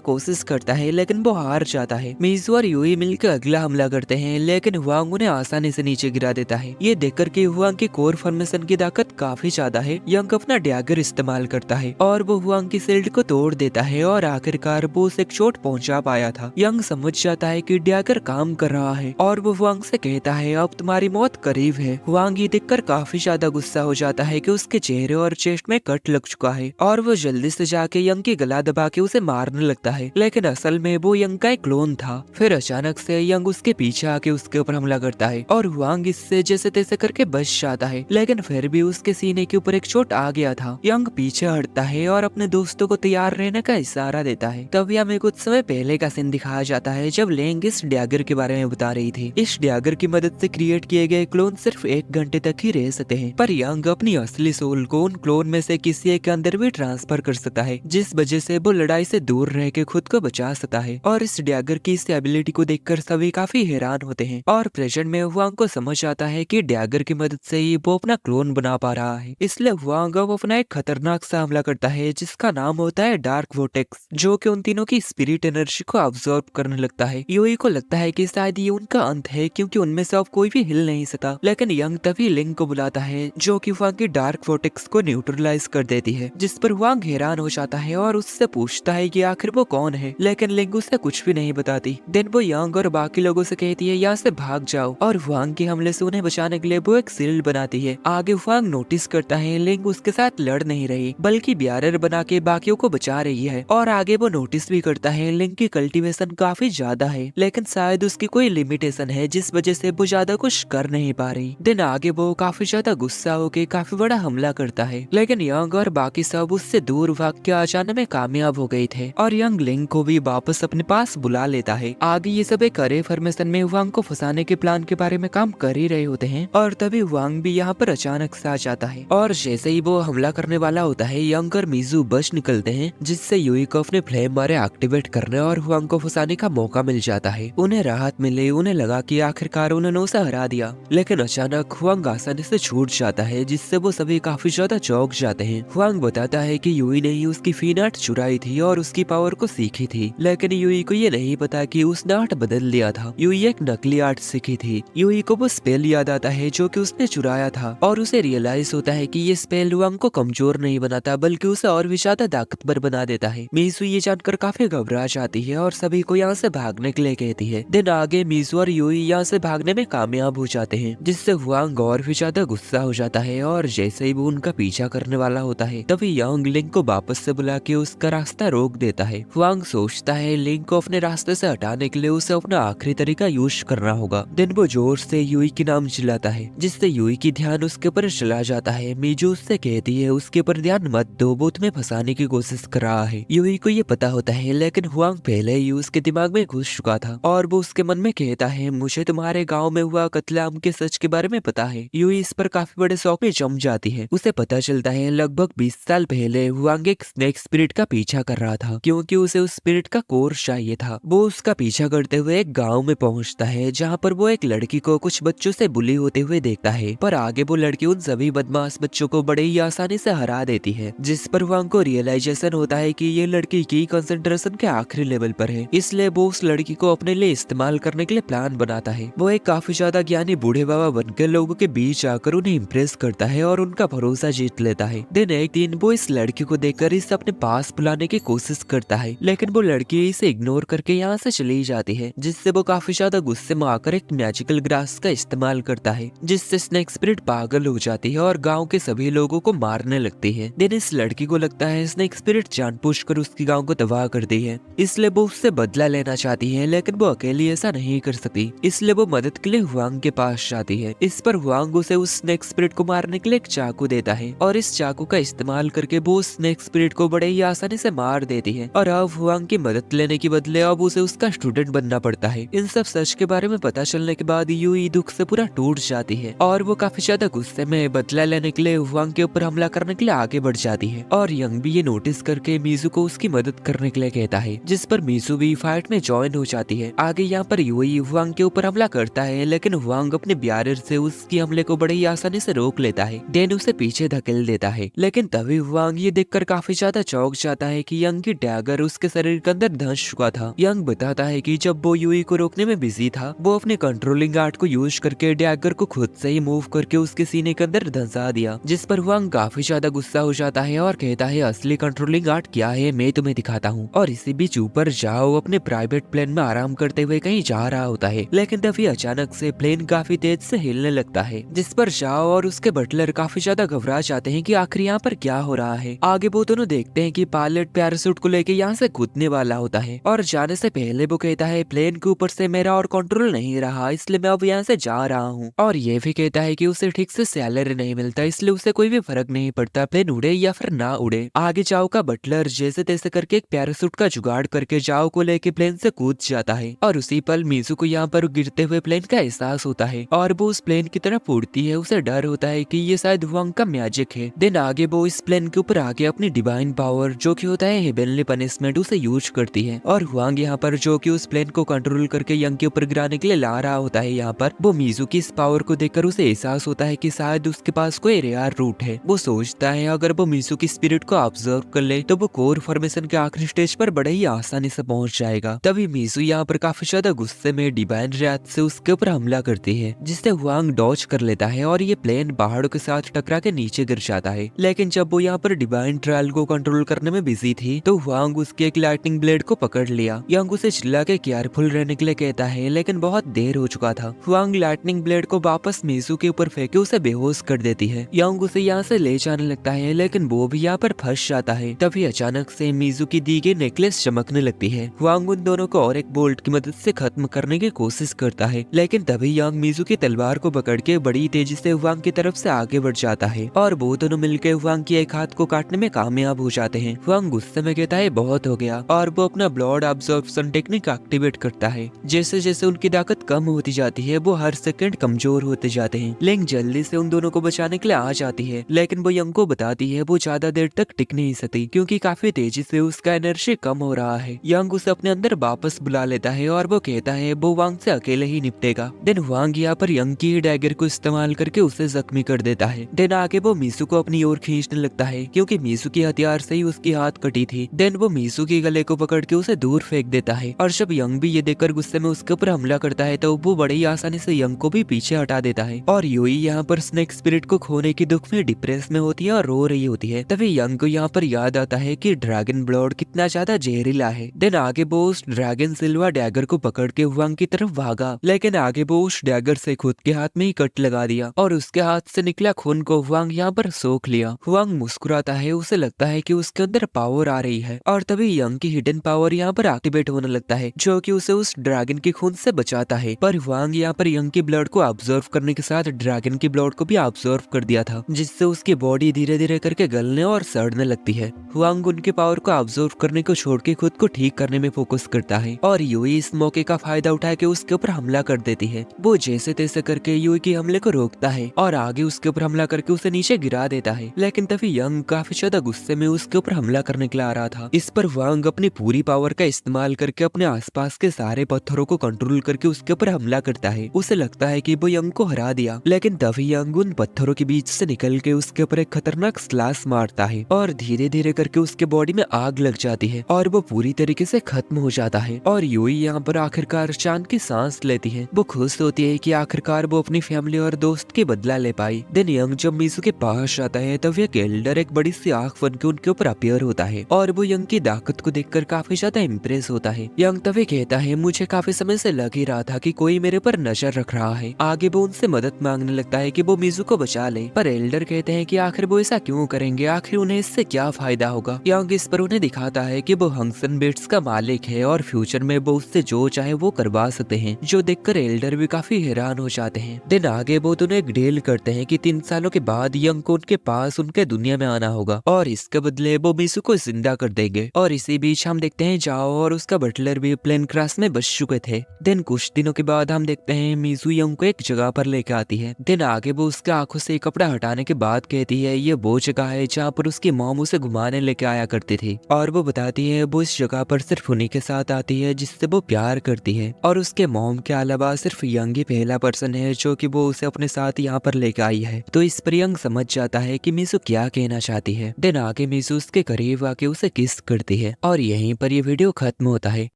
कोशिश करता है, लेकिन वो हार जाता है। मीजू और यूई मिलकर अगला हमला करते हैं, लेकिन हुआंग उन्हें आसानी से नीचे गिरा देता है। ये देखकर कि हुआंग की कोर फॉर्मेशन की ताकत काफी ज्यादा है, यंग अपना डैगर इस्तेमाल करता है और वो हुआंग की शील्ड को तोड़ देता है और आखिरकार वो उसे एक चोट पहुंचा पाया था। यंग समझ जाता है कि डैगर काम कर रहा है और वो हुआंग से कहता है अब तुम्हारी मौत करीब है। हुआंग ये देखकर काफी ज्यादा गुस्सा हो जाता है कि उसके चेहरे और चेस्ट में कट लग चुका है और वो जल्दी से जाके यंग की गला दबा के उसे मारने लगता है, लेकिन असल में वो यंग का एक क्लोन था। फिर अचानक से यंग उसके पीछे आके उसके ऊपर हमला करता है और हुआंग इससे जैसे तैसे करके बच जाता है, लेकिन फिर भी उसके सीने के ऊपर एक चोट आ गया था। यंग पीछे हटता है और अपने दोस्तों को तैयार रहने का इशारा देता है। तभी हमें कुछ समय पहले का सीन दिखाया जाता है जब लेंग इस डैगर के बारे में बता रही थी। इस डैगर की मदद से क्रिएट किए गए क्लोन सिर्फ 1 घंटे तक ही रह सकते हैं, पर यंग अपनी असली सोल को उन क्लोन में से किसी एक के अंदर भी ट्रांसफर कर सकता है, जिस वजह से वो लड़ाई से दूर रह के खुद को बचा सकता है। और इस डैगर की इस एबिलिटी को देखकर सभी काफी हैरान होते हैं और प्रेजेंट में हुआंग को समझ आता है कि डैगर की मदद से ही वो अपना क्लोन बना पा रहा है। इसलिए हुआंग अब अपना एक खतरनाक सा हमला करता है जिसका नाम होता है डार्क वोर्टेक्स, जो कि उन तीनों की स्पिरिट एनर्जी को अब्सॉर्ब करने लगता है। यूई को लगता है कि शायद ये उनका अंत है क्योंकि उनमें से अब कोई भी हिल नहीं सकता, लेकिन यंग तभी लिंग को बुलाता है जो कि हुआंग की डार्क वोर्टेक्स को न्यूट्रलाइज कर देती है, जिस पर हुआंग हैरान हो जाता है और उससे पूछता है कि आखिर वो कौन है, लेकिन लिंग उसे कुछ भी नहीं बताती। देन वो यंग और बाकी लोगों से कहती है यहाँ से भाग जाओ और हुआंग के हमले से उन्हें बचाने के लिए वो एक शील्ड बनाती है। आगे हुआंग नोटिस करता है लिंग उसके साथ लड़ नहीं रही बल्कि बैरियर बना के बाकियों को बचा रही है, और आगे वो नोटिस भी करता है लिंग की कल्टीवेशन काफी ज्यादा है, लेकिन शायद उसकी कोई लिमिटेशन है जिस वजह से वो ज्यादा कुछ कर नहीं पा रही। दिन आगे वो काफी ज्यादा गुस्सा होके काफी बड़ा हमला करता है, लेकिन यंग और बाकी सब उससे दूर भाग के अचानक में कामयाब हो गए थे और यंग लिंग को भी वापस अपने पास बुला लेता है। आगे ये सब एक अरे फॉर्मेशन में हुआंग को फंसाने के प्लान के बारे में काम कर ही रहे होते हैं और तभी हुआंग भी यहाँ पर अचानक से आ जाता है और जैसे ही वो हमला करने वाला होता है यंग और मीजू बच निकलते हैं, जिससे यूई को अपने फ्लेम मारे एक्टिवेट करने और हुआंग को फंसाने का मौका मिल जाता है। उन्हें राहत मिले, उन्हें लगा कि आखिरकार उन्होंने उसे हरा दिया, लेकिन अचानक हुआंग आसानी से छूट जाता है जिससे वो सभी काफी ज्यादा चौंक जाते हैं। हुआंग बताता है कि यूई ने ही उसकी फीन आर्ट चुराई थी और उसकी पावर को सीखी थी, लेकिन यूई को ये नहीं पता कि उसने आर्ट बदल लिया था। यूई एक नकली आर्ट सीखी थी। यूई को वो स्पेल याद आता है जो कि उसने चुराया था और उसे रियलाइज होता है कि ये स्पेल हुआंग को कमजोर नहीं बनाता बल्कि उसे और भी ज्यादा ताकतवर बना देता है। मीजू ये जानकर काफी घबरा जाती है और सभी को यहाँ से भागने के लिए कहती है। दिन आगे मीजू और यूई यहाँ से भागने में कामयाब हो जाते हैं, जिससे हुआंग और भी ज्यादा गुस्सा हो जाता है और जैसे ही वो उनका पीछा करने वाला होता है तभी यंग लिंग को वापस से बुला के उसका रास्ता रोक देता है। हुआंग सोचता है लिंग को अपने रास्ते से हटाने के लिए उसे अपना आखिरी तरीका यूज करना होगा। दिन वो जोर से यूई के नाम चिल्लाता है जिससे यूई की ध्यान उसके ऊपर चला जाता है। मीजू उससे कहती है उसके ऊपर ध्यान मत दो, वो तुम्हें फंसाने की कोशिश कर रहा है। यूई को ये पता होता है, लेकिन हुआंग पहले ही उसके दिमाग में घुस चुका था और वो उसके मन में कहता है मुझे तुम्हारे गाँव में हुआ कत्लेआम के सच के बारे में पता है। यूई इस पर काफी बड़े शौक में जम जाती है। उसे पता चलता है लगभग 20 साल पहले हुआंग एक स्नेक स्पिरिट का पीछा कर रहा था क्योंकि उसे उस स्पिरिट का कोर चाहिए था। वो उसका पीछा करते हुए एक गाँव में पहुँचता है जहाँ पर वो एक लड़की को कुछ बच्चों से बुली होते हुए देखता है, पर आगे वो लड़की उन सभी बदमाश बच्चों को बड़े ही आसानी से हरा देती है, जिस पर हुआंग को रियलाइजेशन होता है कि ये लड़की की कंसंट्रेशन के आखिरी लेवल पर है, इसलिए वो उस लड़की को अपने लिए इस्तेमाल करने के लिए प्लान बनाता है। वो एक काफी ज्यादा ज्ञानी बूढ़े बाबा बनकर लोगों के बीच आकर उन्हें इम्प्रेस करता है और उनका भरोसा जीत लेता है। दिन एक दिन वो इस लड़की को देखकर इसे अपने पास बुलाने की कोशिश करता है, लेकिन वो लड़की इसे इग्नोर करके यहाँ से चली जाती है, जिससे वो काफी ज्यादा गुस्से में आकर एक मैजिकल ग्रास का इस्तेमाल करता है, जिससे स्नेक स्पिरिट पागल हो जाती है और गांव के सभी लोगों को मारने लगती है। दिन इस लड़की को लगता है स्नेक स्पिरिट जानबूझकर उसकी गांव को तबाह कर दी है, इसलिए वो उससे बदला लेना चाहती है, लेकिन वो अकेली ऐसा नहीं कर सकती, इसलिए वो मदद के लिए हुआंग के पास जाती है। इस पर हुआंग उसे उस स्नेक स्पिरिट को मारने के लिए एक चाकू देता है और इस चाकू का इस्तेमाल करके वो स्नेक स्पिरिट को बड़े ही आसानी से मार देती है और अब हुआंग की मदद लेने के बदले अब उसे उसका स्टूडेंट बनना पड़ता है। इन सब सच के बारे में पता चलने के बाद यूई दुख से पूरा टूट जाती है और वो काफी ज्यादा गुस्से में बदला लेने के लिए हुआंग के ऊपर हमला करने के लिए आगे बढ़ जाती है और यंग भी ये नोटिस करके मीजू को उसकी मदद करने के लिए कहता है, जिस पर मीजू भी फाइट में ज्वाइन हो जाती है। आगे यहाँ पर यूई हुआंग के ऊपर हमला करता है, लेकिन हुआंग अपने ब्यारर से उसकी हमले को बड़े ही आसानी से रोक लेता है। डेन उसे पीछे धकेल देता है, लेकिन तभी हुआंग ये देखकर काफी ज्यादा चौंक जाता है कि यंग की डैगर उसके शरीर के अंदर धंस चुका था। यंग बताता है कि जब वो यूई को रोकने में बिजी था, वो अपने कंट्रोलिंग आर्ट को यूज करके डैगर को खुद से ही मूव करके उसके सीने के अंदर धंसा दिया, जिस पर हुआंग काफी ज्यादा गुस्सा हो जाता है और कहता है असली कंट्रोलिंग आर्ट क्या है मैं तुम्हें दिखाता हूँ। और इसी बीच ऊपर जाओ अपने प्राइवेट प्लेन में आराम करते हुए कहीं जा रहा होता है, लेकिन तभी अचानक से प्लेन काफी तेज से हिलने लगता है, जिस पर जाओ और उसके बटलर काफी ज्यादा घबरा जाते हैं कि आखिर यहाँ पर क्या हो रहा है। आगे वो दोनों देखते हैं कि पायलट पैराशूट को लेके यहाँ से कूदने वाला होता है और जाने से पहले वो कहता है प्लेन के ऊपर से मेरा और कंट्रोल नहीं रहा, इसलिए मैं अब यहाँ से जा रहा हूँ। और ये भी कहता है कि उसे ठीक से सैलरी नहीं मिलता, इसलिए उसे कोई भी फर्क नहीं पड़ता प्लेन उड़े या फिर ना उड़े। आगे जाओ का बटलर जैसे तैसे करके एक पैराशूट का जुगाड़ करके जाओ को लेके प्लेन से कूद जाता है और उसी पल मीजू को यहाँ पर गिरते हुए प्लेन का एहसास होता है और वो उस प्लेन की तरफ उड़ती है। उसे डर होता है कि ये शायद हुआंग का मैजिक है। देन आगे वो इस प्लेन के ऊपर आके अपनी डिवाइन पावर जो कि होता है हेवनली पनिशमेंट उसे यूज करती है और हुआंग यहाँ पर जो कि उस प्लेन को कंट्रोल करके यंग के ऊपर गिराने के लिए ला रहा होता है। यहाँ पर वो मीजू की इस पावर को देखकर उसे एहसास होता है कि शायद उसके पास कोई रेयर रूट है। वो सोचता है अगर वो मीजू की स्पिरिट को ऑब्जर्व कर ले तो वो कोर फॉर्मेशन के आखिरी स्टेज पर बड़े ही आसानी से पहुंच जाएगा। तभी मीजू यहाँ पर काफी ज्यादा गुस्से में डिवाइन रैथ से उसके ऊपर हमला करती है, जिससे हुआंग डॉज कर लेता है और ये प्लेन पहाड़ों के साथ टकरा के नीचे गिर जाता है। लेकिन जब वो यहाँ पर डिवाइन ट्रायल को कंट्रोल करने में बिजी थी तो हुआंग उसके एक लाइटनिंग ब्लेड को पकड़ लिया। यंग उसे चिल्ला के केयरफुल रहने के लिए कहता है, लेकिन बहुत देर हो चुका था। हुआंग लाइटनिंग ब्लेड को वापस मीजू के ऊपर फेंके उसे बेहोश कर देती है। यंग उसे यहाँ से ले जाने लगता है, लेकिन वो भी यहाँ पर फंस जाता है। तभी अचानक से मीजू की दी गई नेकलेस चमकने लगती है। हुआंग उन दोनों को और एक बोल्ट की मदद से खत्म करने की कोशिश करता है, लेकिन तभी यंग मीजू की तलवार को पकड़ के बड़ी तेजी से हुआंग की तरफ से आगे बढ़ जाता है और वो दोनों मिलकर हुआंग की एक हाथ को काटने में कामयाब हो जाते हैं। हुआंग गुस्से में कहता है बहुत हो गया और वो अपना ब्लड अब्जॉर्प्शन टेक्निक एक्टिवेट करता है। जैसे जैसे उनकी ताकत कम होती जाती है वो हर सेकंड कमजोर होते जाते हैं। लिंग जल्दी से उन दोनों को बचाने के लिए आ जाती है, लेकिन वो यंग को बताती है वो ज्यादा देर तक टिक नहीं सकती क्योंकि काफी तेजी से उसका एनर्जी कम हो रहा है। यंग उसे अपने अंदर वापस बुला लेता है और वो कहता है वो वांग से अकेले ही निपटेगा। देन वांग यहाँ पर यंग की डैगर को इस्तेमाल करके उसे जख्मी कर देता है। देन आगे वो मीसू को अपनी ओर खींचने लगता है क्योंकि मीसू की हथियार से ही उसकी हाथ कटी थी। देन वो मीसू के गले को पकड़ के उसे दूर फेंक देता है और जब यंग भी ये देखकर गुस्से में उसके ऊपर हमला करता है तो वो बड़ी आसानी से यंग को भी पीछे हटा देता है। और यूई यहाँ पर स्नेक स्पिरिट को खोने की दुख में डिप्रेस में होती है और रो रही होती है। तभी यंग को यहाँ पर याद आता है कि ड्रैगन ब्लड कितना ज्यादा जहरीला है। देन आगे वो उस ड्रैगन सिल्वा डैगर को पकड़ के हुआंग की तरफ भागा, लेकिन आगे वो उस डैगर से खुद के हाथ में ही कट लगा दिया और उसके हाथ से निकला खून को हुआंग यहाँ पर सोख लिया। हुआंग मुस्कुराता है, उसे लगता है कि उसके अंदर पावर आ रही है और तभी यंग की हिडन पावर यहाँ पर एक्टिवेट होने लगता है जो कि उसे उस ड्रैगन की खून से बचाता है। पर हुआंग यहाँ पर यंग की ब्लड को ऑब्जर्व करने के साथ ड्रैगन की ब्लड को भी ऑब्जर्व कर दिया था, जिससे उसकी बॉडी धीरे धीरे करके गलने और सड़ने लगती है। हुआंग उनके पावर को ऑब्जर्व करने को छोड़ के खुद को ठीक करने में फोकस करता है और यूई इस मौके का फायदा उठा के उसके ऊपर हमला कर देती है। वो जैसे तैसे करके यूई के हमले को रोकता है और आगे उसके ऊपर हमला करके उसे नीचे गिरा देता है, लेकिन तभी यंग काफी ज्यादा गुस्से में उसके ऊपर हमला करने के लिए आ रहा था। इस पर हुआंग अपनी पूरी पावर का इस्तेमाल करके अपने आसपास के सारे पत्थरों को कंट्रोल करके उसके ऊपर हमला करता है। उसे लगता है कि वो यंग को हरा दिया, लेकिन तभी यंग उन पत्थरों के बीच से निकल के उसके ऊपर एक खतरनाक स्लैश मारता है और धीरे धीरे करके उसके बॉडी में आग लग जाती है और वो पूरी तरीके से खत्म हो जाता है। और यूई यहाँ पर आखिरकार शांत की सांस लेती है। वो खुश होती है कि आखिरकार वो अपनी फैमिली और दोस्त की बदला ले पाई। देन यंग जब मीसू के पास आता है तब एक एल्डर एक बड़ी सी आंख बन के उनके ऊपर अपीयर होता है और वो यंग की ताकत को देखकर काफी ज्यादा इम्प्रेस होता है। यंग तभी कहता है मुझे काफी समय से लग ही रहा था कि कोई मेरे पर नजर रख रहा है। आगे वो उनसे मदद मांगने लगता है कि वो मीजू को बचा ले, पर एल्डर कहते हैं कि आखिर वो ऐसा क्यों करेंगे, आखिर उन्हें इससे क्या फायदा होगा। यंग इस पर उन्हें दिखाता है कि वो हंगसन बिट्स का मालिक है और फ्यूचर में वो उससे जो चाहे वो करवा सकते हैं, जो देखकर एल्डर भी काफी हैरान हो जाते हैं। दिन आगे वो दोनों एक डील करते हैं कि 3 सालों के बाद यंग को उनके पास उनके दुनिया में आना होगा और इसके बदले वो मीसू को जिंदा कर देंगे। और इसी बीच हम देखते हैं जाओ और उसका बटलर भी प्लेन क्रैश में बच चुके थे। दिन कुछ दिनों के बाद हम देखते हैं मीजू यंग को एक जगह पर लेकर आती है। दिन आगे वो उसके आंखों से कपड़ा हटाने के बाद कहती है ये वो जगह है जहाँ पर उसकी मॉम उसे घुमाने लेके आया करती थी और वो बताती है वो इस जगह पर सिर्फ उन्हीं के साथ आती है जिससे वो प्यार करती है और उसके मॉम मॉम के अलावा सिर्फ यंग ही पहला पर्सन है जो कि वो उसे अपने साथ यहाँ पर लेके आई है। तो इस पर यंग समझ जाता है कि मीसू क्या कहना चाहती है। देन आगे मीसू उसके करीब आके उसे किस करती है और यहीं पर ये वीडियो खत्म होता है।